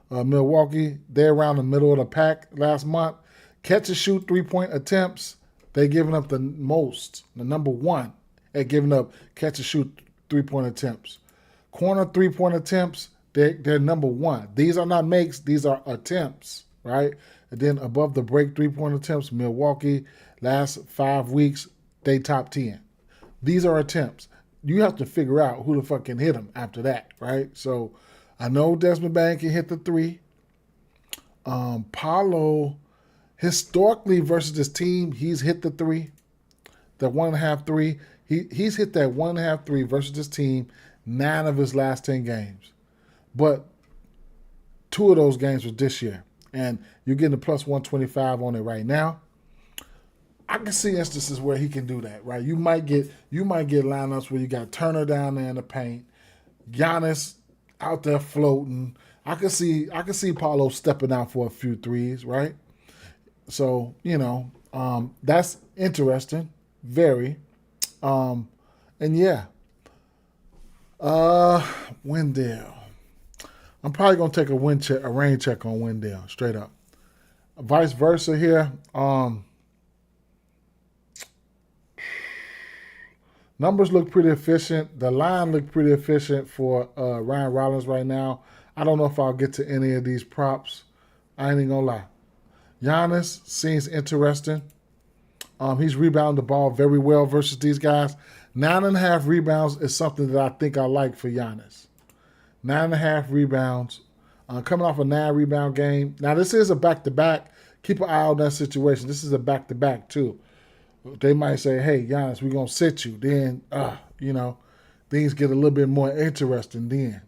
Milwaukee, they're around the middle of the pack last month. Catch and shoot 3-point attempts, they're giving up the most, the number 1 at giving up catch and shoot 3-point attempts. Corner 3-point attempts, they're number 1. These are not makes, these are attempts. Right? And then above the break 3-point attempts, Milwaukee, last 5 weeks, they top 10. These are attempts. You have to figure out who the fuck can hit them after that, right? So I know Desmond Bane can hit the 3. Paolo, historically versus this team, he's hit the 3. The 1.5 3. He's hit that 1.5 3 versus this team 9 of his last 10 games. But 2 of those games was this year. And you're getting a plus 125 on it right now. I can see instances where he can do that, right? You might get lineups where you got Turner down there in the paint, Giannis out there floating. I can see Paulo stepping out for a few threes, right? So, that's interesting, very. And yeah. Wendell. I'm probably going to take a rain check on Wendell, straight up. Vice versa here. Numbers look pretty efficient. The line looked pretty efficient for Ryan Rollins right now. I don't know if I'll get to any of these props. I ain't even gonna lie. Giannis seems interesting. He's rebounded the ball very well versus these guys. 9.5 rebounds is something that I think I like for Giannis. 9.5 rebounds. Coming off a 9-rebound game. Now, this is a back-to-back. Keep an eye on that situation. This is a back-to-back, too. They might say, hey, Giannis, we're going to sit you. Then, things get a little bit more interesting then.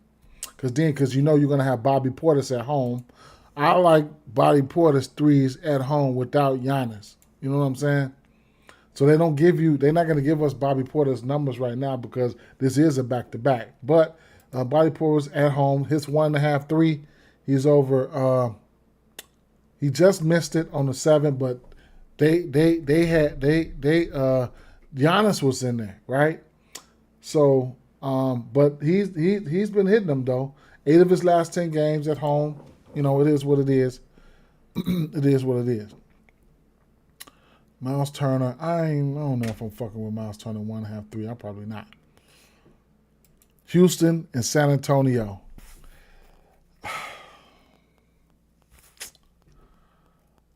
Because you're going to have Bobby Portis at home. I like Bobby Portis threes at home without Giannis. You know what I'm saying? So they're not going to give us Bobby Portis numbers right now because this is a back-to-back. But Bobby Portis at home, hits 1.5 3. He's over. He just missed it on the 7, but Giannis was in there, right? So, but he's been hitting them though. 8 of his last 10 games at home. It is what it is. It is what it is. Miles Turner, I don't know if I'm fucking with Miles Turner 1.5 3. I'm probably not. Houston and San Antonio.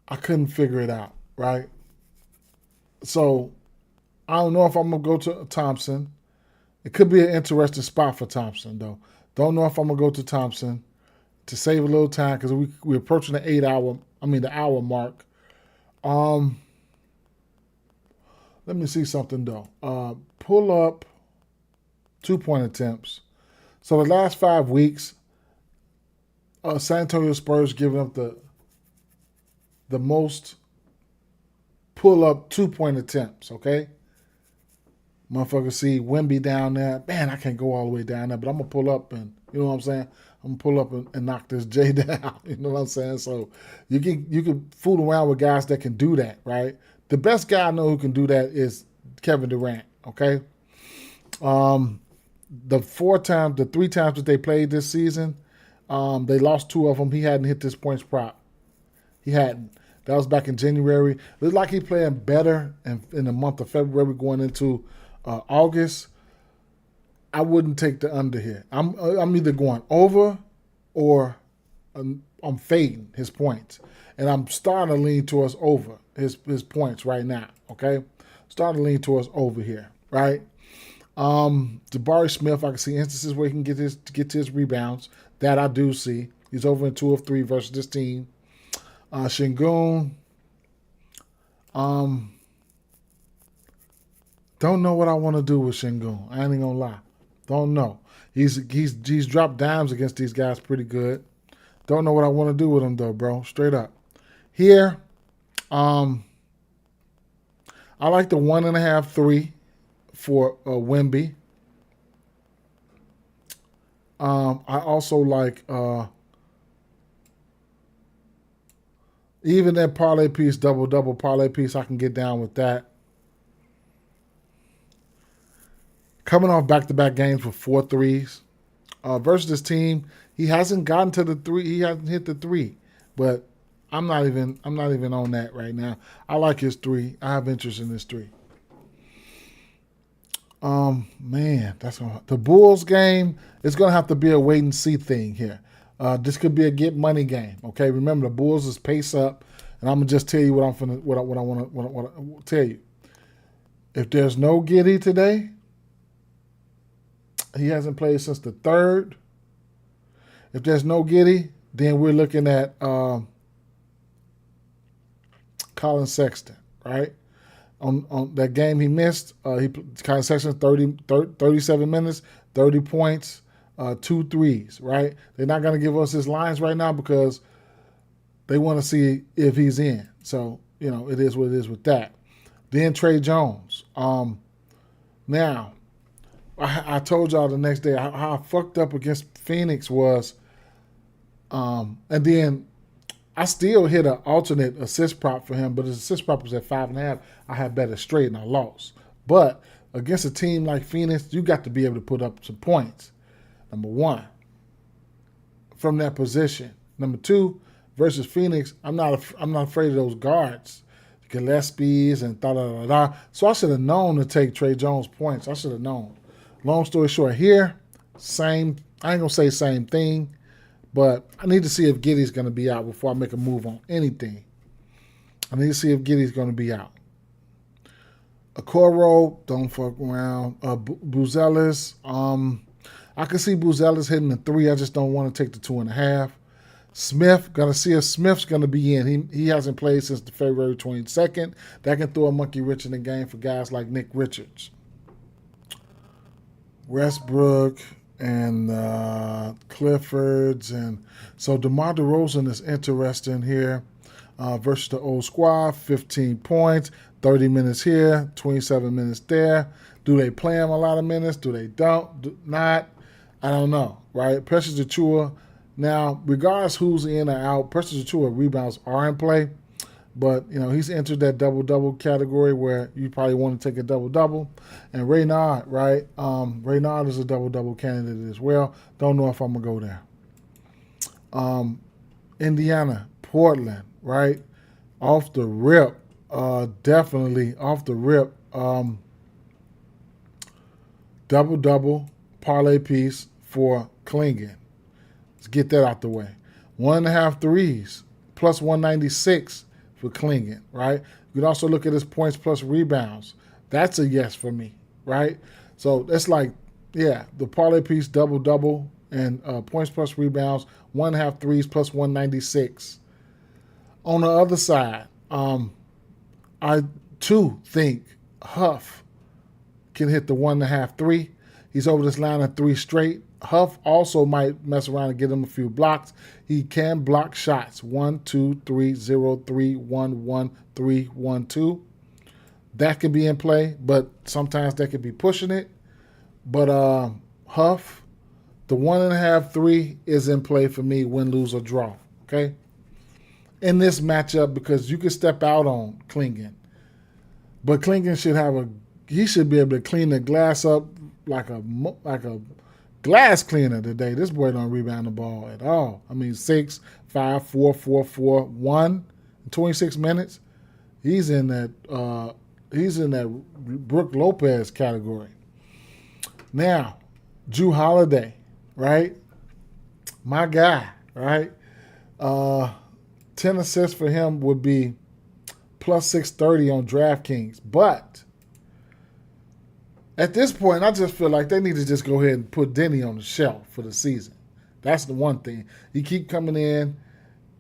I couldn't figure it out, right? So I don't know if I'm going to go to Thompson. It could be an interesting spot for Thompson, though. Don't know if I'm going to go to Thompson to save a little time because we're approaching the hour mark. Let me see something, though. Pull up 2-point attempts. So the last 5 weeks, San Antonio Spurs giving up the most pull-up 2-point attempts, okay? Motherfucker see Wemby down there. Man, I can't go all the way down there, but I'm going to pull up and, you know what I'm saying? I'm going to pull up and knock this J down. You know what I'm saying? So you can fool around with guys that can do that, right? The best guy I know who can do that is Kevin Durant, okay? The 3 times that they played this season, they lost 2 of them. He hadn't hit this points prop. He hadn't. That was back in January. Looks like he's playing better in the month of February going into August. I wouldn't take the under here. I'm either going over or I'm fading his points. And I'm starting to lean towards over his points right now, okay? Starting to lean towards over here, right? Jabari Smith, I can see instances where he can get to his rebounds. That I do see. He's over in 2 of 3 versus this team. Şengün, don't know what I want to do with Şengün. I ain't gonna lie. Don't know. He's dropped dimes against these guys pretty good. Don't know what I want to do with him though, bro. Straight up. Here, I like the 1.5 3 for Wemby. I also like even that parlay piece, double parlay piece, I can get down with that. Coming off back-to-back games with 4 threes. Versus this team, he hasn't gotten to the 3. He hasn't hit the 3. But I'm not even on that right now. I like his 3. I have interest in this 3. Man, the Bulls game is gonna have to be a wait and see thing here. This could be a get money game. Okay, remember the Bulls is pace up, and I'm gonna just tell you what I want to tell you. If there's no Giddey today, he hasn't played since the 3rd. If there's no Giddey, then we're looking at Colin Sexton, right? On that game he missed, Colin Sexton 37 minutes, 30 points, 2 threes, right? They're not going to give us his lines right now because they want to see if he's in. So, it is what it is with that. Then Trey Jones. Now, I told y'all the next day how I fucked up against Phoenix was, and then I still hit an alternate assist prop for him, but his assist prop was at 5.5. I had better straight and I lost. But against a team like Phoenix, you got to be able to put up some points. Number 1, from that position. Number 2, versus Phoenix, I'm not afraid of those guards Gillespie's and da-da-da-da. So I should have known to take Trey Jones points. I should have known. Long story short, here, same, I ain't going to say same thing, but I need to see if Giddy's going to be out before I make a move on anything. I need to see if Giddy's going to be out. Okoro, don't fuck around. Buzelis, I can see Buzelis hitting the 3. I just don't want to take the 2.5. Smith, got to see if Smith's going to be in. He hasn't played since the February 22nd. That can throw a monkey wrench in the game for guys like Nick Richards. Westbrook and Cliffords. And so DeMar DeRozan is interesting here versus the old squad. 15 points, 30 minutes here, 27 minutes there. Do they play him a lot of minutes? Do they not? I don't know, right? Precious Achiuwa. Now, regardless who's in or out, Precious Achiuwa rebounds are in play. But, he's entered that double-double category where you probably want to take a double-double. And Raynard, right? Raynard is a double-double candidate as well. Don't know if I'm going to go there. Indiana, Portland, right? Off the rip, definitely off the rip. Double-double parlay piece for Klingon. Let's get that out the way. 1.5 threes plus 196 for Klingon, right? You could also look at his points plus rebounds. That's a yes for me, right? So that's like, the parlay piece double-double and points plus rebounds, 1.5 threes plus 196. On the other side, I too think Huff can hit the 1.5 3. He's over this line of 3 straight. Huff also might mess around and get him a few blocks. He can block shots. 1, 2, 3, 0, 3, 1, 1, 3, 1, 2. That could be in play, but sometimes that could be pushing it. But Huff, the 1.5 3 is in play for me, win, lose, or draw. Okay? In this matchup, because you can step out on Klingon. But Klingon should be able to clean the glass up like a glass cleaner today. This boy don't rebound the ball at all. 6, 5, 4, 4, 4, 1 in 26 minutes. He's in that Brook Lopez category. Now, Jrue Holiday, right? My guy, right? 10 assists for him would be plus 630 on DraftKings. But at this point, I just feel like they need to just go ahead and put Denny on the shelf for the season. That's the one thing. He keep coming in,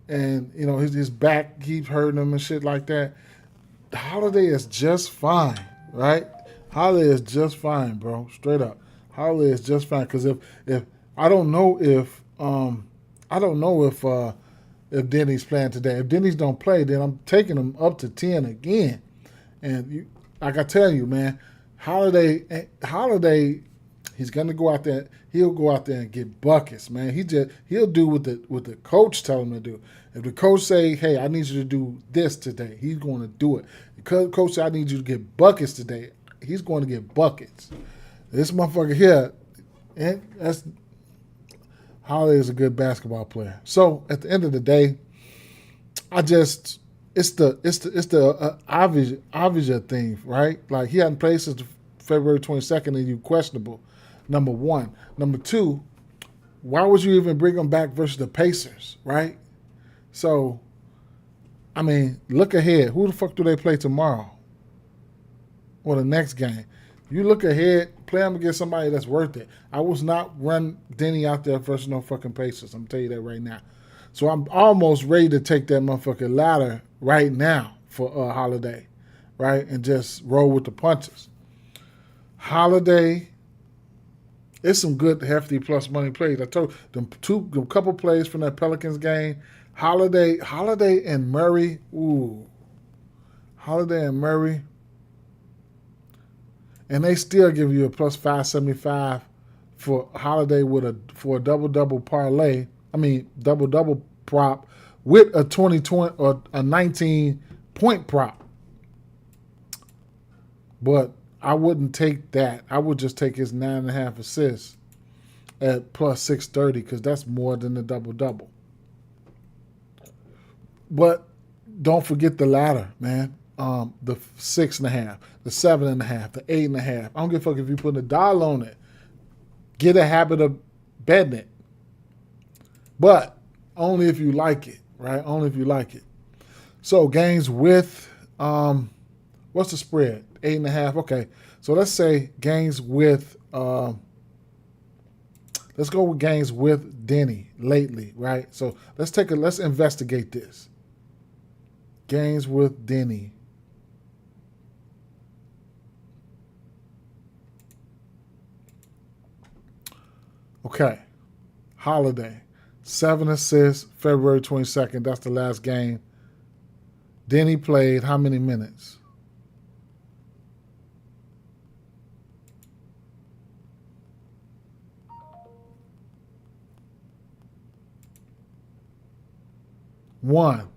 and his back keeps hurting him and shit like that. Holiday is just fine, right? Holiday is just fine, bro. Straight up, Holiday is just fine. Because if I don't know if Denny's playing today. If Denny's don't play, then I'm taking him up to 10 again. And like I tell you, man. Holiday, he's gonna go out there. He'll go out there and get buckets, man. He'll do what the coach tell him to do. If the coach say, "Hey, I need you to do this today," he's going to do it. Because coach say, "I need you to get buckets today," he's going to get buckets. This motherfucker here, and Holiday is a good basketball player. So at the end of the day, it's the obvious thing, right? Like he hadn't played since February 22nd, and you questionable. Number one. Number two, why would you even bring him back versus the Pacers, right? So, look ahead. Who the fuck do they play tomorrow? Or the next game? You look ahead, play him against somebody that's worth it. I was not run Denny out there versus no fucking Pacers. I'm telling you that right now. So I'm almost ready to take that motherfucking ladder right now for Holiday, right? And just roll with the punches. Holiday, it's some good hefty plus money plays. I told you, the couple plays from that Pelicans game. Holiday and Murray. Ooh. Holiday and Murray. And they still give you a plus 575 for Holiday for a double-double parlay. Double-double prop with a 20 or a 19-point prop. But I wouldn't take that. I would just take his 9.5 assists at plus 630 because that's more than the double-double. But don't forget the ladder, man. the 6.5, the 7.5, the 8.5. I don't give a fuck if you put $1 on it. Get a habit of betting it. But only if you like it, right? Only if you like it. So games with, what's the spread? 8.5. Okay. So let's say games with, let's go with games with Denny lately, right? So let's investigate this. Games with Denny. Okay. Holiday. 7 assists, February 22nd. That's the last game. Denny played how many minutes? One.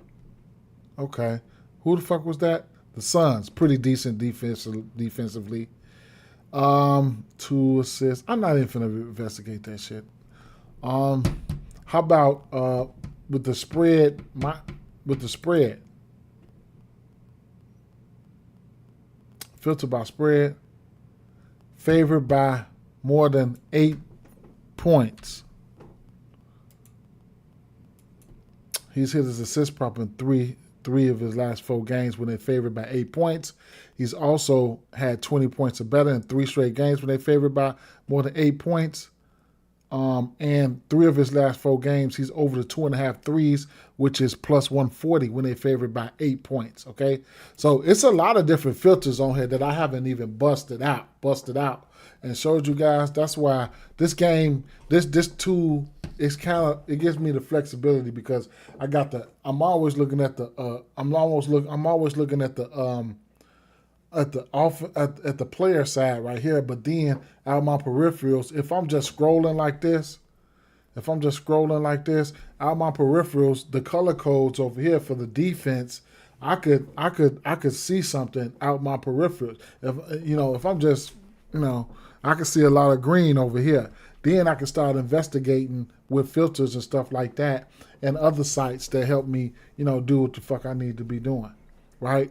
Okay. Who the fuck was that? The Suns. Pretty decent defensively. 2 assists. I'm not even finna investigate that shit. How about with the spread? With the spread. Filter by spread. Favored by more than 8 points. He's hit his assist prop in three of his last 4 games when they favored by 8 points. He's also had 20 points or better in 3 straight games when they favored by more than 8 points. And 3 of his last 4 games, he's over the 2.5 threes, which is plus 140 when they favored by 8 points. Okay, so it's a lot of different filters on here that I haven't even busted out, and showed you guys. That's why this game, this tool, it gives me the flexibility because I'm always looking at the at the player side right here, but then out my peripherals, if I'm just scrolling like this, out my peripherals, the color codes over here for the defense, I could see something out my peripherals. If I'm just, I can see a lot of green over here. Then I can start investigating with filters and stuff like that and other sites that help me, do what the fuck I need to be doing, right?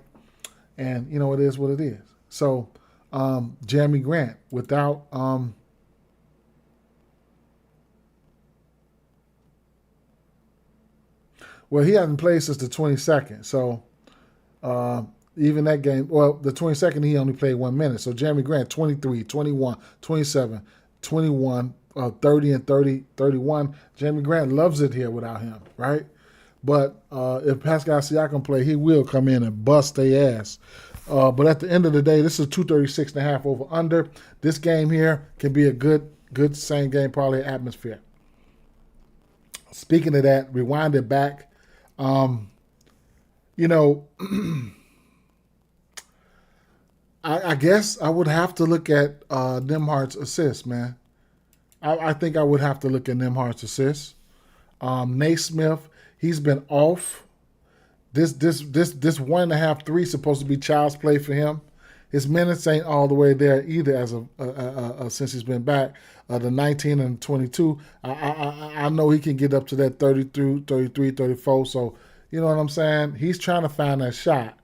And, it is what it is. So, Jeremy Grant, without well, he hasn't played since the 22nd. So, even that game, well, the 22nd, he only played 1 minute. So, Jeremy Grant, 23, 21, 27, 21, 30, and 30, 31. Jeremy Grant loves it here without him, right? But if Pascal Siakam play, he will come in and bust their ass. But at the end of the day, this is 236.5 over under. This game here can be a good same game parlay atmosphere. Speaking of that, rewind it back. I guess I would have to look at Nembhard's assists, man. I think I would have to look at Nembhard's assists. Naismith, he's been off. This 1.5 3 supposed to be child's play for him. His minutes ain't all the way there either as since he's been back. The 19 and 22, I know he can get up to that 32, 33, 34. So, you know what I'm saying? He's trying to find that shot.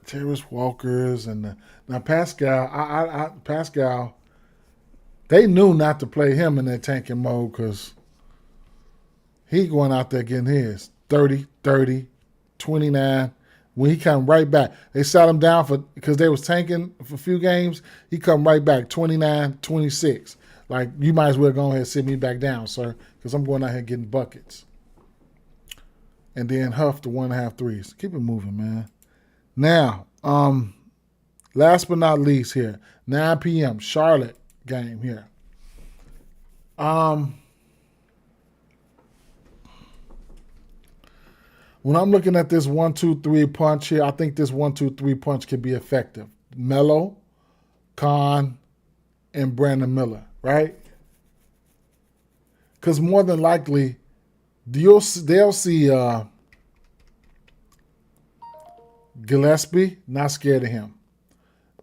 Terrence Walker's and now Pascal. Pascal. They knew not to play him in that tanking mode because he going out there getting his 30, 30, 29. When he come right back, they sat him down because they was tanking for a few games. He come right back 29, 26. Like, you might as well go ahead and sit me back down, sir, because I'm going out here getting buckets. And then Huff the 1.5 threes. Keep it moving, man. Now, last but not least here, 9 p.m. Charlotte game here. When I'm looking at this 1-2-3 punch here, I think this 1-2-3 punch could be effective. Melo, Khan, and Brandon Miller, right? Because more than likely, they'll see Gillespie, not scared of him.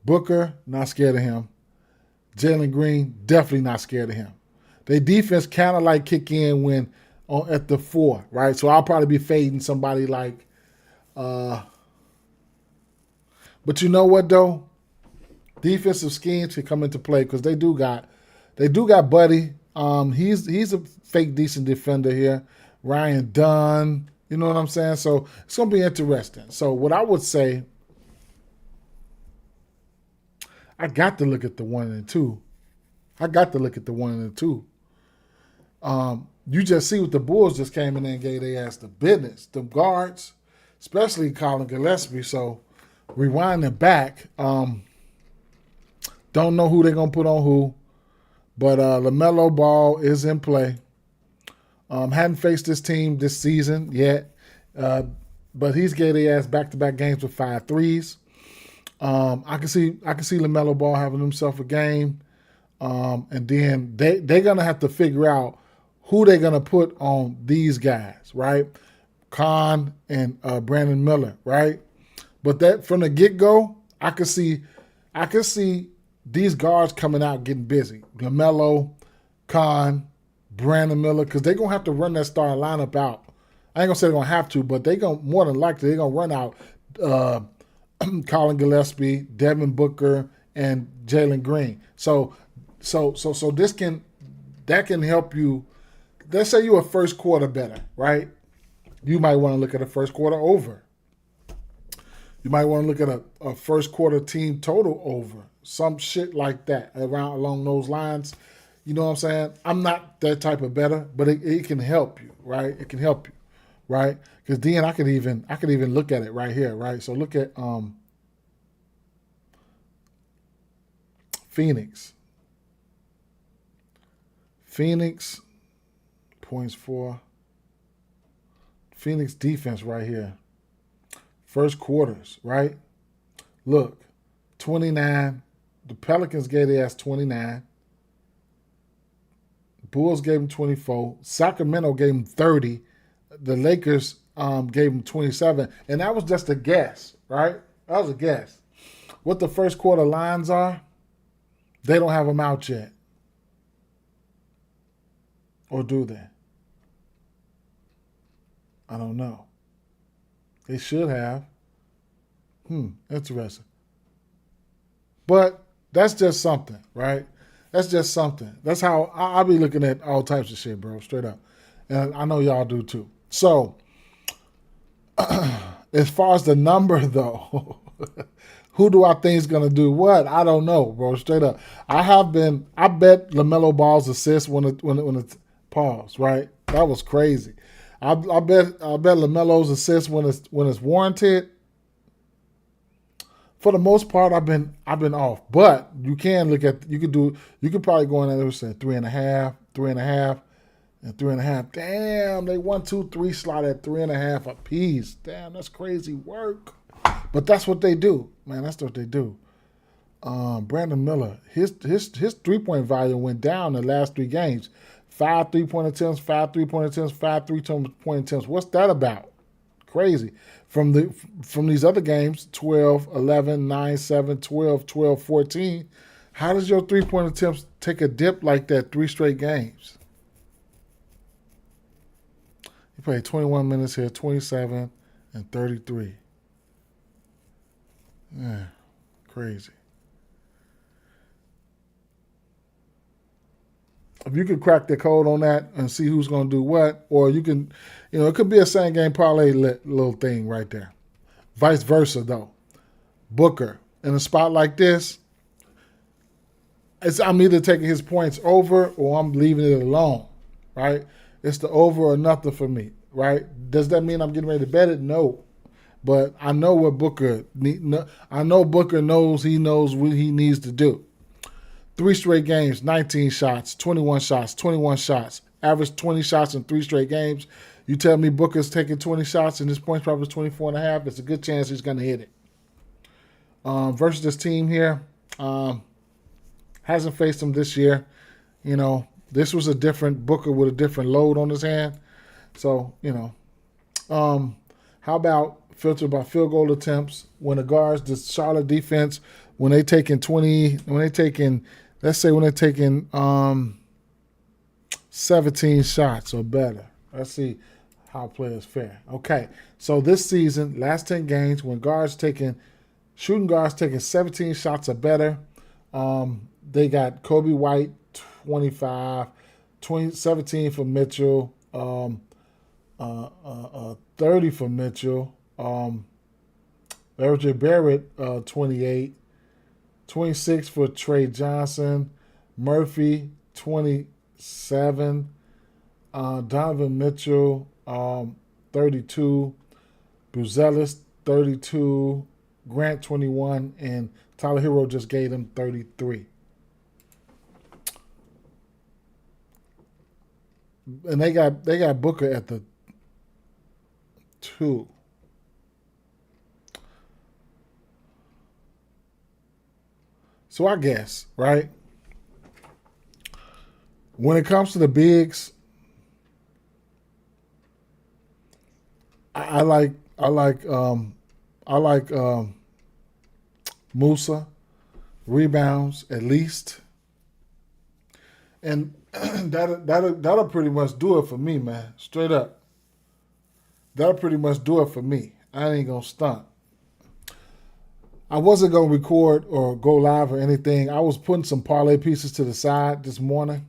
Booker, not scared of him. Jalen Green, definitely not scared of him. Their defense kind of like kick in when at the 4, right? So I'll probably be fading somebody like, but you know what though? Defensive schemes can come into play because they do got Buddy. He's a fake decent defender here. Ryan Dunn, you know what I'm saying? So it's gonna be interesting. So what I would say, I got to look at the 1 and 2. You just see what the Bulls just came in and gave their ass the business. The guards, especially Colin Gillespie. So rewinding back, don't know who they're gonna put on who, but LaMelo Ball is in play. Hadn't faced this team this season yet, but he's gave their ass back-to-back games with 5 threes. I can see LaMelo Ball having himself a game, and then they're gonna have to figure out who they're gonna put on these guys, right? Khan and Brandon Miller, right? But that from the get-go, I could see these guards coming out getting busy. LaMelo, Khan, Brandon Miller, because they're gonna have to run that starting lineup out. I ain't gonna say they're gonna have to, but they gonna more than likely they're gonna run out Colin Gillespie, Devin Booker, and Jalen Green. So that can help you. Let's say you're a first quarter better, right? You might want to look at a first quarter over. You might want to look at a first quarter team total over. Some shit like that along those lines. You know what I'm saying? I'm not that type of better, but it can help you, right? It can help you, right? Because then I could even look at it right here, right? So look at Phoenix. Phoenix points for Phoenix defense right here. First quarters, right? Look, 29. The Pelicans gave their ass 29. Bulls gave them 24. Sacramento gave them 30. The Lakers gave them 27. And that was just a guess, right? That was a guess. What the first quarter lines are, they don't have them out yet. Or do they? I don't know. They should have. Interesting. But that's just something, right? That's just something. That's how I'll be looking at all types of shit, bro, straight up. And I know y'all do too. So, as far as the number, though, who do I think is going to do what? I don't know, bro, straight up. I bet LaMelo Ball's assist when it's paused, right? That was crazy. I bet LaMelo's assist when it's warranted. For the most part, I've been off, but you can probably go in there and say 3.5, 3.5, and 3.5. Damn, they 1, 2, 3 slot at 3.5 a piece. Damn, that's crazy work. But that's what they do, man. That's what they do. Brandon Miller, his 3-point value went down the last 3 games. 5 3-point attempts, 5 3-point attempts, 5 3-point attempts. What's that about? Crazy. From these other games, 12, 11, 9, 7, 12, 12, 14, how does your 3-point attempts take a dip like that 3 straight games? He played 21 minutes here, 27 and 33. Yeah, crazy. If you could crack the code on that and see who's going to do what, or you can, it could be a same game parlay little thing right there. Vice versa, though. Booker, in a spot like this, I'm either taking his points over or I'm leaving it alone, right? It's the over or nothing for me, right? Does that mean I'm getting ready to bet it? No. But I know what Booker knows he knows what he needs to do. 3 straight games, 19 shots, 21 shots, 21 shots. Average 20 shots in 3 straight games. You tell me Booker's taking 20 shots and his points prop is 24.5, there's a good chance he's going to hit it. Versus this team here, hasn't faced him this year. This was a different Booker with a different load on his hand. So, how about filtered by field goal attempts when the guards, the Charlotte defense, when they're taking 17 shots or better, Let's see how players fare. Okay, so this season, last 10 games, when shooting guards taking 17 shots or better, they got Kobe White, 25, 17 for Mitchell, 30 for Mitchell, RJ Barrett, 28, 26 for Trey Johnson, Murphy, 27, Donovan Mitchell, 32, Buzelis, 32, Grant, 21, and Tyler Hero just gave them 33. And they got Booker at the 2. So I guess, right? When it comes to the bigs, I like Musa, rebounds at least, and that'll pretty much do it for me, man. Straight up, that'll pretty much do it for me. I ain't gonna stunt. I wasn't gonna record or go live or anything. I was putting some parlay pieces to the side this morning.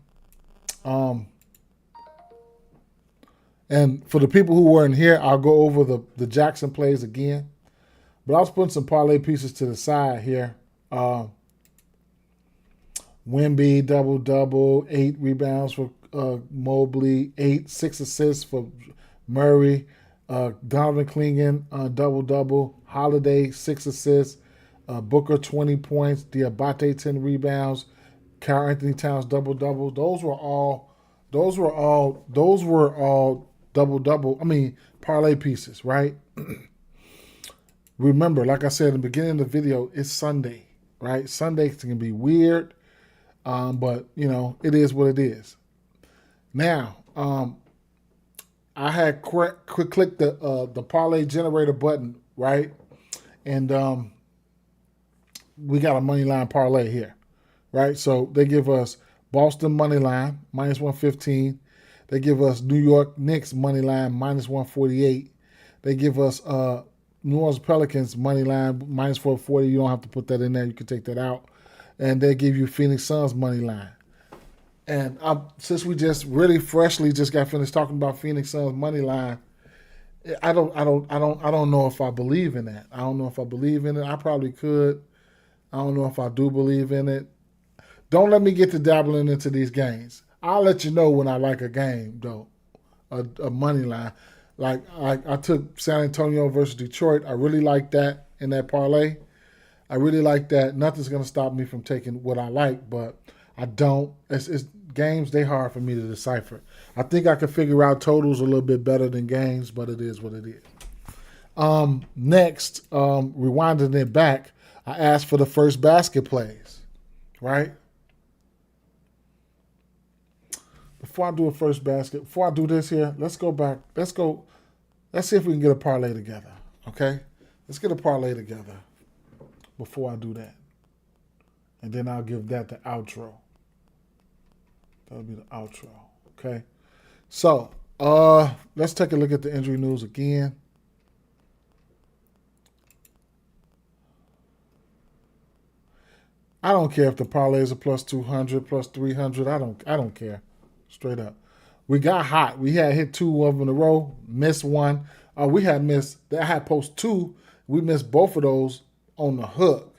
And for the people who weren't here, I'll go over the Jackson plays again. But I was putting some parlay pieces to the side here. Wemby, double-double, 8 rebounds for Mobley, 6 assists for Murray. Donovan Clingan, double-double. Holiday, 6 assists. Booker, 20 points. Diabate, 10 rebounds. Karl Anthony Towns, double-double. Those were all double-double. I mean, parlay pieces, right? Remember, like I said in the beginning of the video, it's Sunday, right? Sunday can be weird, but, it is what it is. Now, I had clicked the parlay generator button, right? And we got a money line parlay here, right? So they give us Boston money line, minus 115. They give us New York Knicks money line, minus 148. They give us New Orleans Pelicans money line, minus 440. You don't have to put that in there. You can take that out. And they give you Phoenix Suns money line. And since we just really freshly just got finished talking about Phoenix Suns money line, I don't know if I believe in that. I don't know if I believe in it. I probably could. I don't know if I do believe in it. Don't let me get to dabbling into these games. I'll let you know when I like a game, though, a money line. Like I took San Antonio versus Detroit. I really like that in that parlay. I really like that. Nothing's going to stop me from taking what I like, but I don't. It's games, they hard for me to decipher. I think I can figure out totals a little bit better than games, but it is what it is. Next, rewinding it back, I asked for the first basket plays, right? Before I do before I do this here, let's go back. Let's see if we can get a parlay together, okay? Let's get a parlay together before I do that. And then I'll give that the outro. That'll be the outro, okay? So, let's take a look at the injury news again. I don't care if the parlays are plus 200, plus 300. I don't care. Straight up. We got hot. We had hit 2 of them in a row, missed one. I had post 2. We missed both of those on the hook,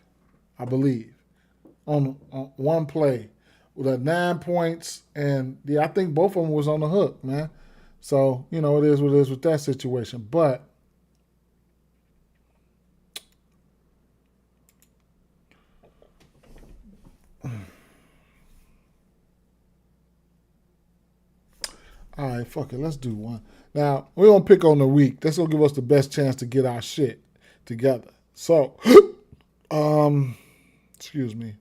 I believe, on one play with 9 points. And I think both of them was on the hook, man. So, it is what it is with that situation. But all right, fuck it. Let's do one. Now, we're going to pick on the week. That's going to give us the best chance to get our shit together. So, excuse me.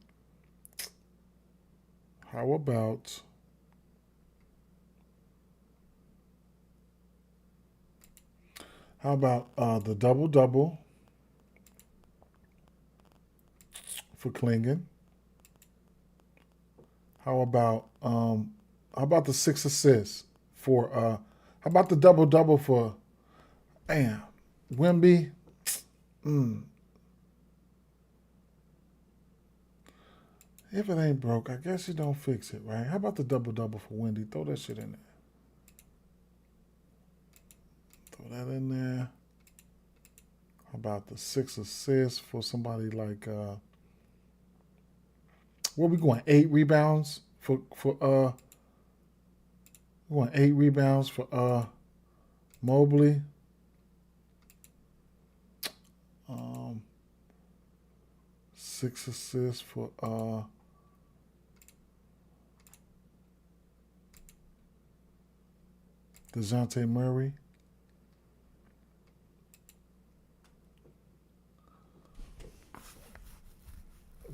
How about the double-double for Clingan? How about the 6 assists for How about the double-double for, damn, Wemby? If it ain't broke, I guess you don't fix it, right? How about the double-double for Wendy? Throw that shit in there. Throw that in there. How about the 6 assists for somebody like, where we going? 8 rebounds for we want 8 rebounds for Mobley. 6 assists for DeJounte Murray.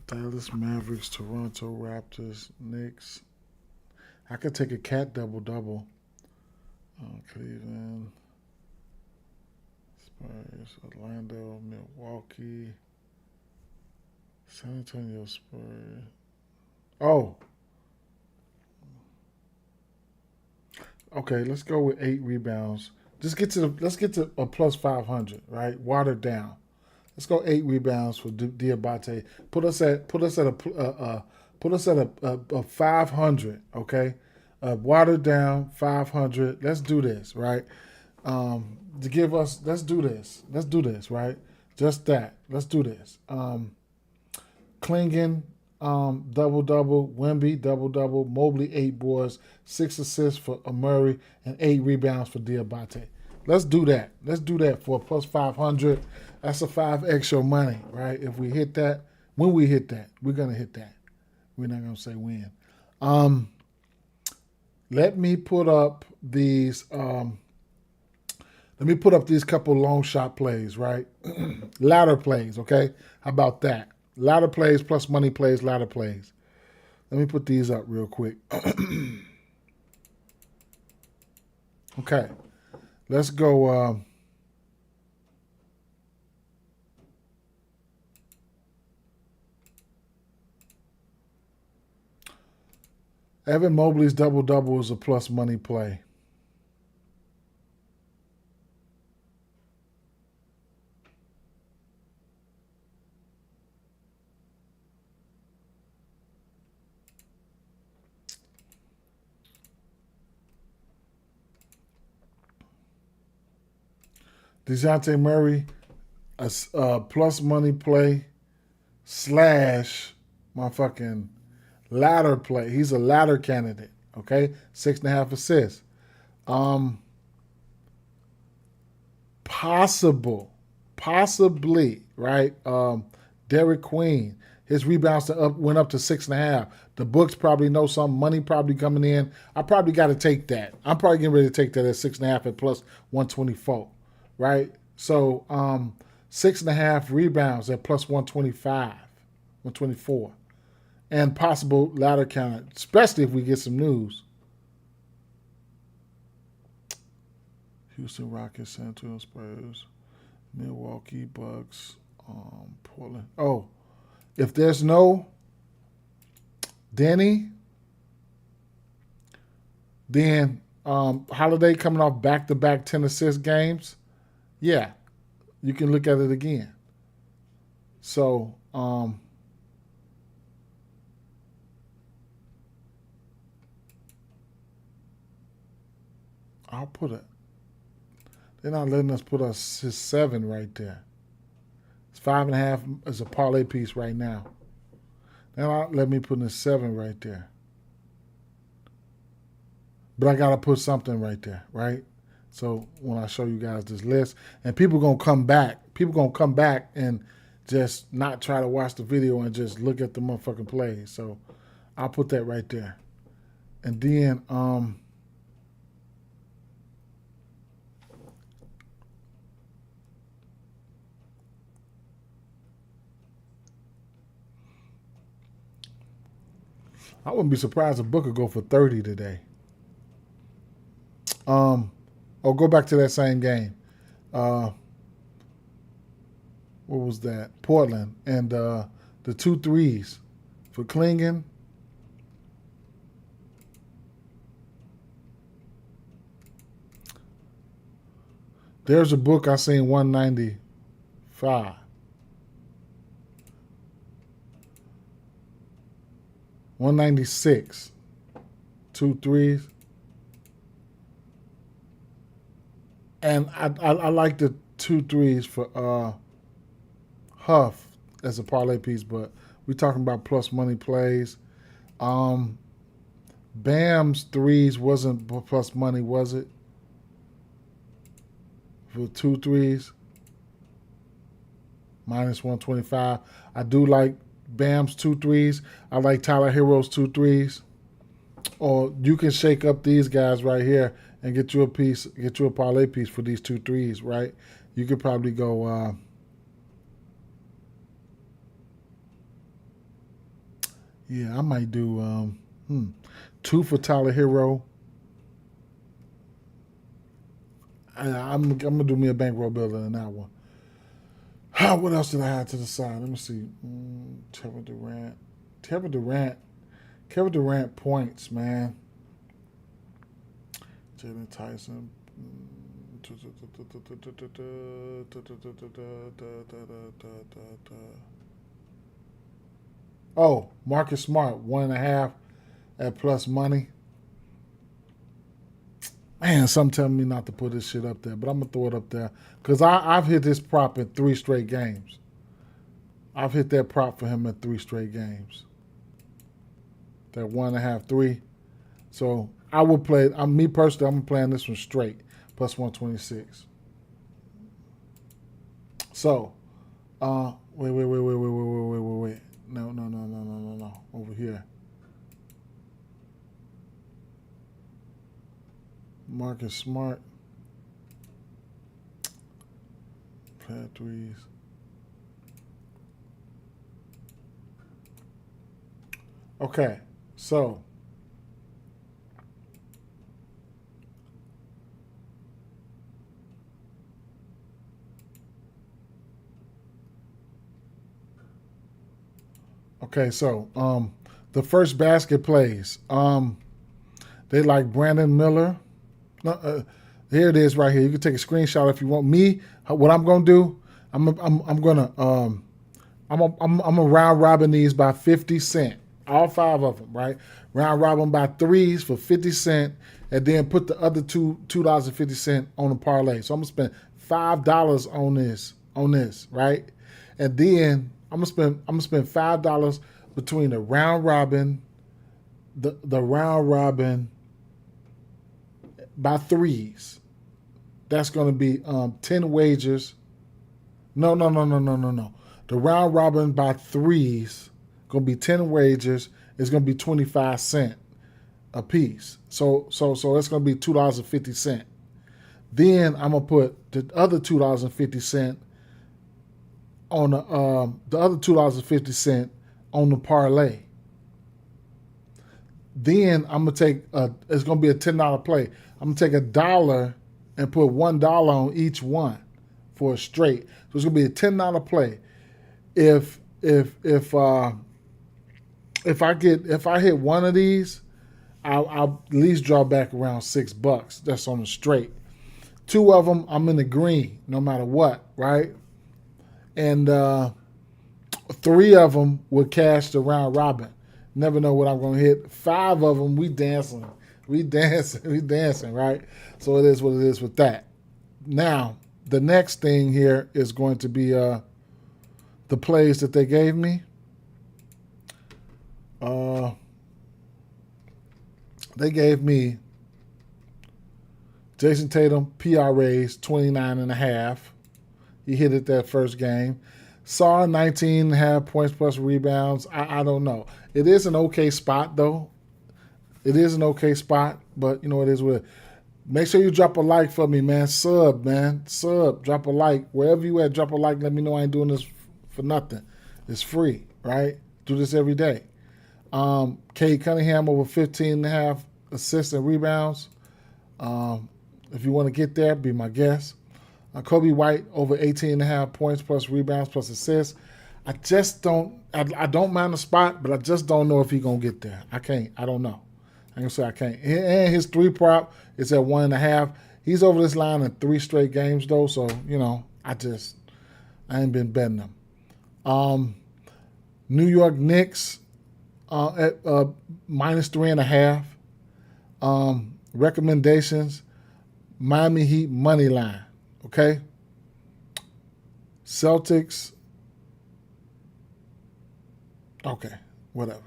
Dallas Mavericks, Toronto Raptors, Knicks. I could take a cat double-double. Cleveland, Spurs, Orlando, Milwaukee, San Antonio Spurs. Oh. Okay, let's go with 8 rebounds. Let's get to a plus 500, right? Watered down. Let's go 8 rebounds for Diabate. Put us at a 500, okay? Watered down 500. Let's do this, right? To give us, let's do this, right? Just that. Let's do this. Klingon, double-double. Wemby, double-double. Mobley, 8 boards. 6 assists for Murray and 8 rebounds for Diabate. Let's do that. Let's do that for a plus 500. That's a 5x your money, right? If we hit that, when we hit that, we're going to hit that. We're not going to say when. Let me put up these couple long shot plays, right? Ladder plays, okay? How about that? Ladder plays plus money plays, ladder plays. Let me put these up real quick. Okay. Let's go Evan Mobley's double-double is a plus money play. DeJounte Murray, a plus money play / my fucking ladder play. He's a ladder candidate, okay? 6.5 assists. Possibly, right? Derek Queen, his rebounds went up to 6.5. The books probably know some money probably coming in. I probably got to take that. I'm probably getting ready to take that at 6.5 at plus 124, right? So 6.5 rebounds at plus 125, 124. And possible ladder count, especially if we get some news. Houston Rockets, San Antonio Spurs, Milwaukee Bucks, Portland. Oh, if there's no Denny, then Holiday coming off back-to-back 10 assist games, yeah, you can look at it again. So, I'll put it. They're not letting us put us his 7 right there. It's 5.5 as a parlay piece right now. They're not letting me put in a 7 right there. But I gotta put something right there, right? So when I show you guys this list, and people gonna come back and just not try to watch the video and just look at the motherfucking plays. So I'll put that right there. And then I wouldn't be surprised if Booker go for 30 today. Or go back to that same game. What was that? Portland. And the 2 threes for Klingon. There's a book I seen 195. 196. 2 threes. And I like the 2 threes for Huff as a parlay piece, but we're talking about plus money plays. Bam's threes wasn't plus money, was it? For 2 threes, minus 125. I do like Bam's 2 threes. I like Tyler Hero's 2 threes. Or you can shake up these guys right here and get you a piece, get you a parlay piece for these 2 threes, right? You could probably go. Yeah, I might do 2 for Tyler Hero. I'm gonna do me a bankroll builder in that one. What else did I have to the side? Let me see. Kevin Durant points, man. Jalen Tyson. Oh, Marcus Smart, 1.5 at plus money. Man, something telling me not to put this shit up there, but I'm going to throw it up there. Because I've hit this prop in 3 straight games. I've hit that prop for him in 3 straight games. That 1.5, 3. So I would play, me personally, I'm playing this one straight, plus 126. So, wait. No. Over here. Marcus Smart. Play threes. Okay, so the first basket plays. They like Brandon Miller. Here it is right here. You can take a screenshot if you want. Me, what I'm gonna do, I'm gonna round robin these by 50 cents. All 5 of them, right? Round robin by 3s for 50 cents, and then put the other $2.50 on the parlay. So I'm gonna spend $5 on this, right? And then I'm gonna spend $5 between the round robin, the round robin by 3s. That's going to be 10 wagers. No. The round robin by 3s going to be 10 wagers. It's going to be 25 cents a piece. So it's going to be $2.50. Then I'm going to put the other $2.50 on the other $2.50 on the parlay. Then I'm going to take, it's going to be a $10 play. I'm going to take $1 and put $1 on each one for a straight. So it's going to be a $10 play. If I hit one of these, I'll at least draw back around $6. That's on the straight. 2 of them, I'm in the green no matter what, right? And 3 of them will cash the round robin. Never know what I'm going to hit. 5 of them, we dancing. We dancing, right? So it is what it is with that. Now, the next thing here is going to be the plays that they gave me. They gave me Jason Tatum, PRAs, 29.5. He hit it that first game. Saw 19.5 points plus rebounds. I don't know. It is an okay spot, though. It is an okay spot, but you know it is what it is. Make sure you drop a like for me, man. Sub. Drop a like. Wherever you at, drop a like. Let me know I ain't doing this for nothing. It's free, right? Do this every day. Cade Cunningham over 15.5 assists and rebounds. If you want to get there, be my guest. Kobe White over 18.5 points plus rebounds plus assists. I don't mind the spot, but I just don't know if he's going to get there. I don't know. I'm going to say I can't. And his 3 prop is at 1.5. He's over this line in 3 straight games though, so I ain't been betting him. New York Knicks at -3.5. Recommendations: Miami Heat money line. Okay. Celtics. Okay, whatever.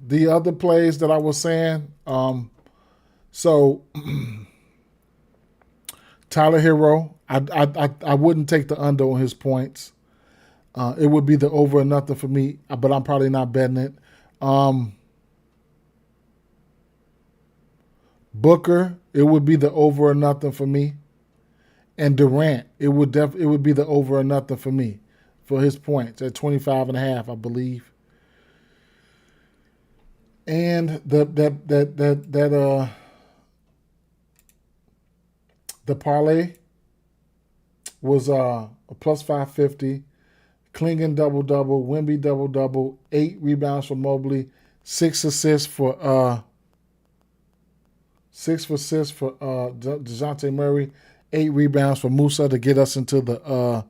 The other plays that I was saying, so Tyler Hero, I wouldn't take the under on his points. It would be the over or nothing for me, but I'm probably not betting it. Booker, it would be the over or nothing for me. And Durant, it would be the over or nothing for me for his points at 25.5, I believe. And the parlay was a plus 550. Klingon double-double, Wemby double-double, 8 rebounds for Mobley, 6 assists for DeJounte Murray, 8 rebounds for Musa to get us into the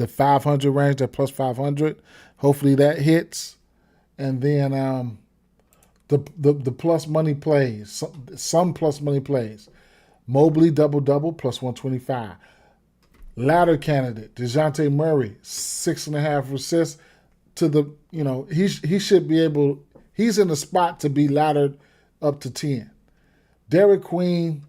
500 range, that plus 500. Hopefully that hits. And then the plus money plays, some plus money plays. Mobley double-double plus 125. Ladder candidate, DeJounte Murray, 6.5 assists to the, he should be able, he's in the spot to be laddered up to 10. Derek Queen,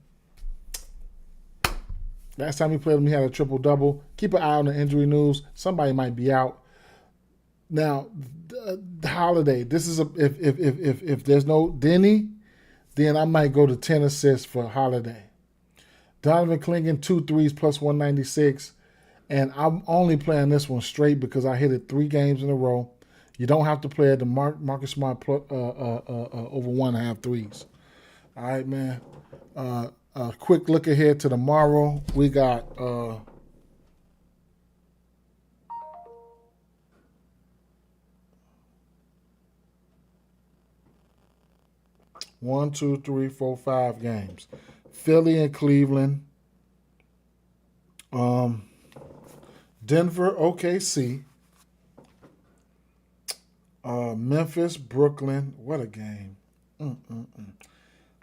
last time he played him, he had a triple-double. Keep an eye on the injury news. Somebody might be out. Now, the Holiday, this is if there's no Denny, then I might go to 10 assists for Holiday. Donovan Klingon, 2 threes plus 196. And I'm only playing this one straight because I hit it 3 games in a row. You don't have to play it. The Marcus Smart over 1.5 threes. All right, man. A quick look ahead to tomorrow. We got 1, 2, 3, 4, 5 games. Philly and Cleveland. Denver, OKC. Memphis, Brooklyn. What a game.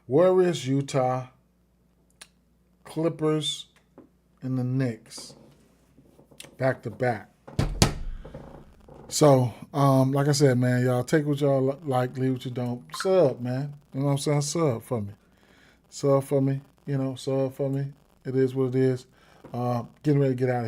Warriors, Utah. Clippers, and the Knicks. Back to back. So, like I said, man, y'all take what y'all like, leave what you don't. Sub, man. You know what I'm saying? Sub for me. Sub for me. Sub for me. It is what it is. Getting ready to get out of here.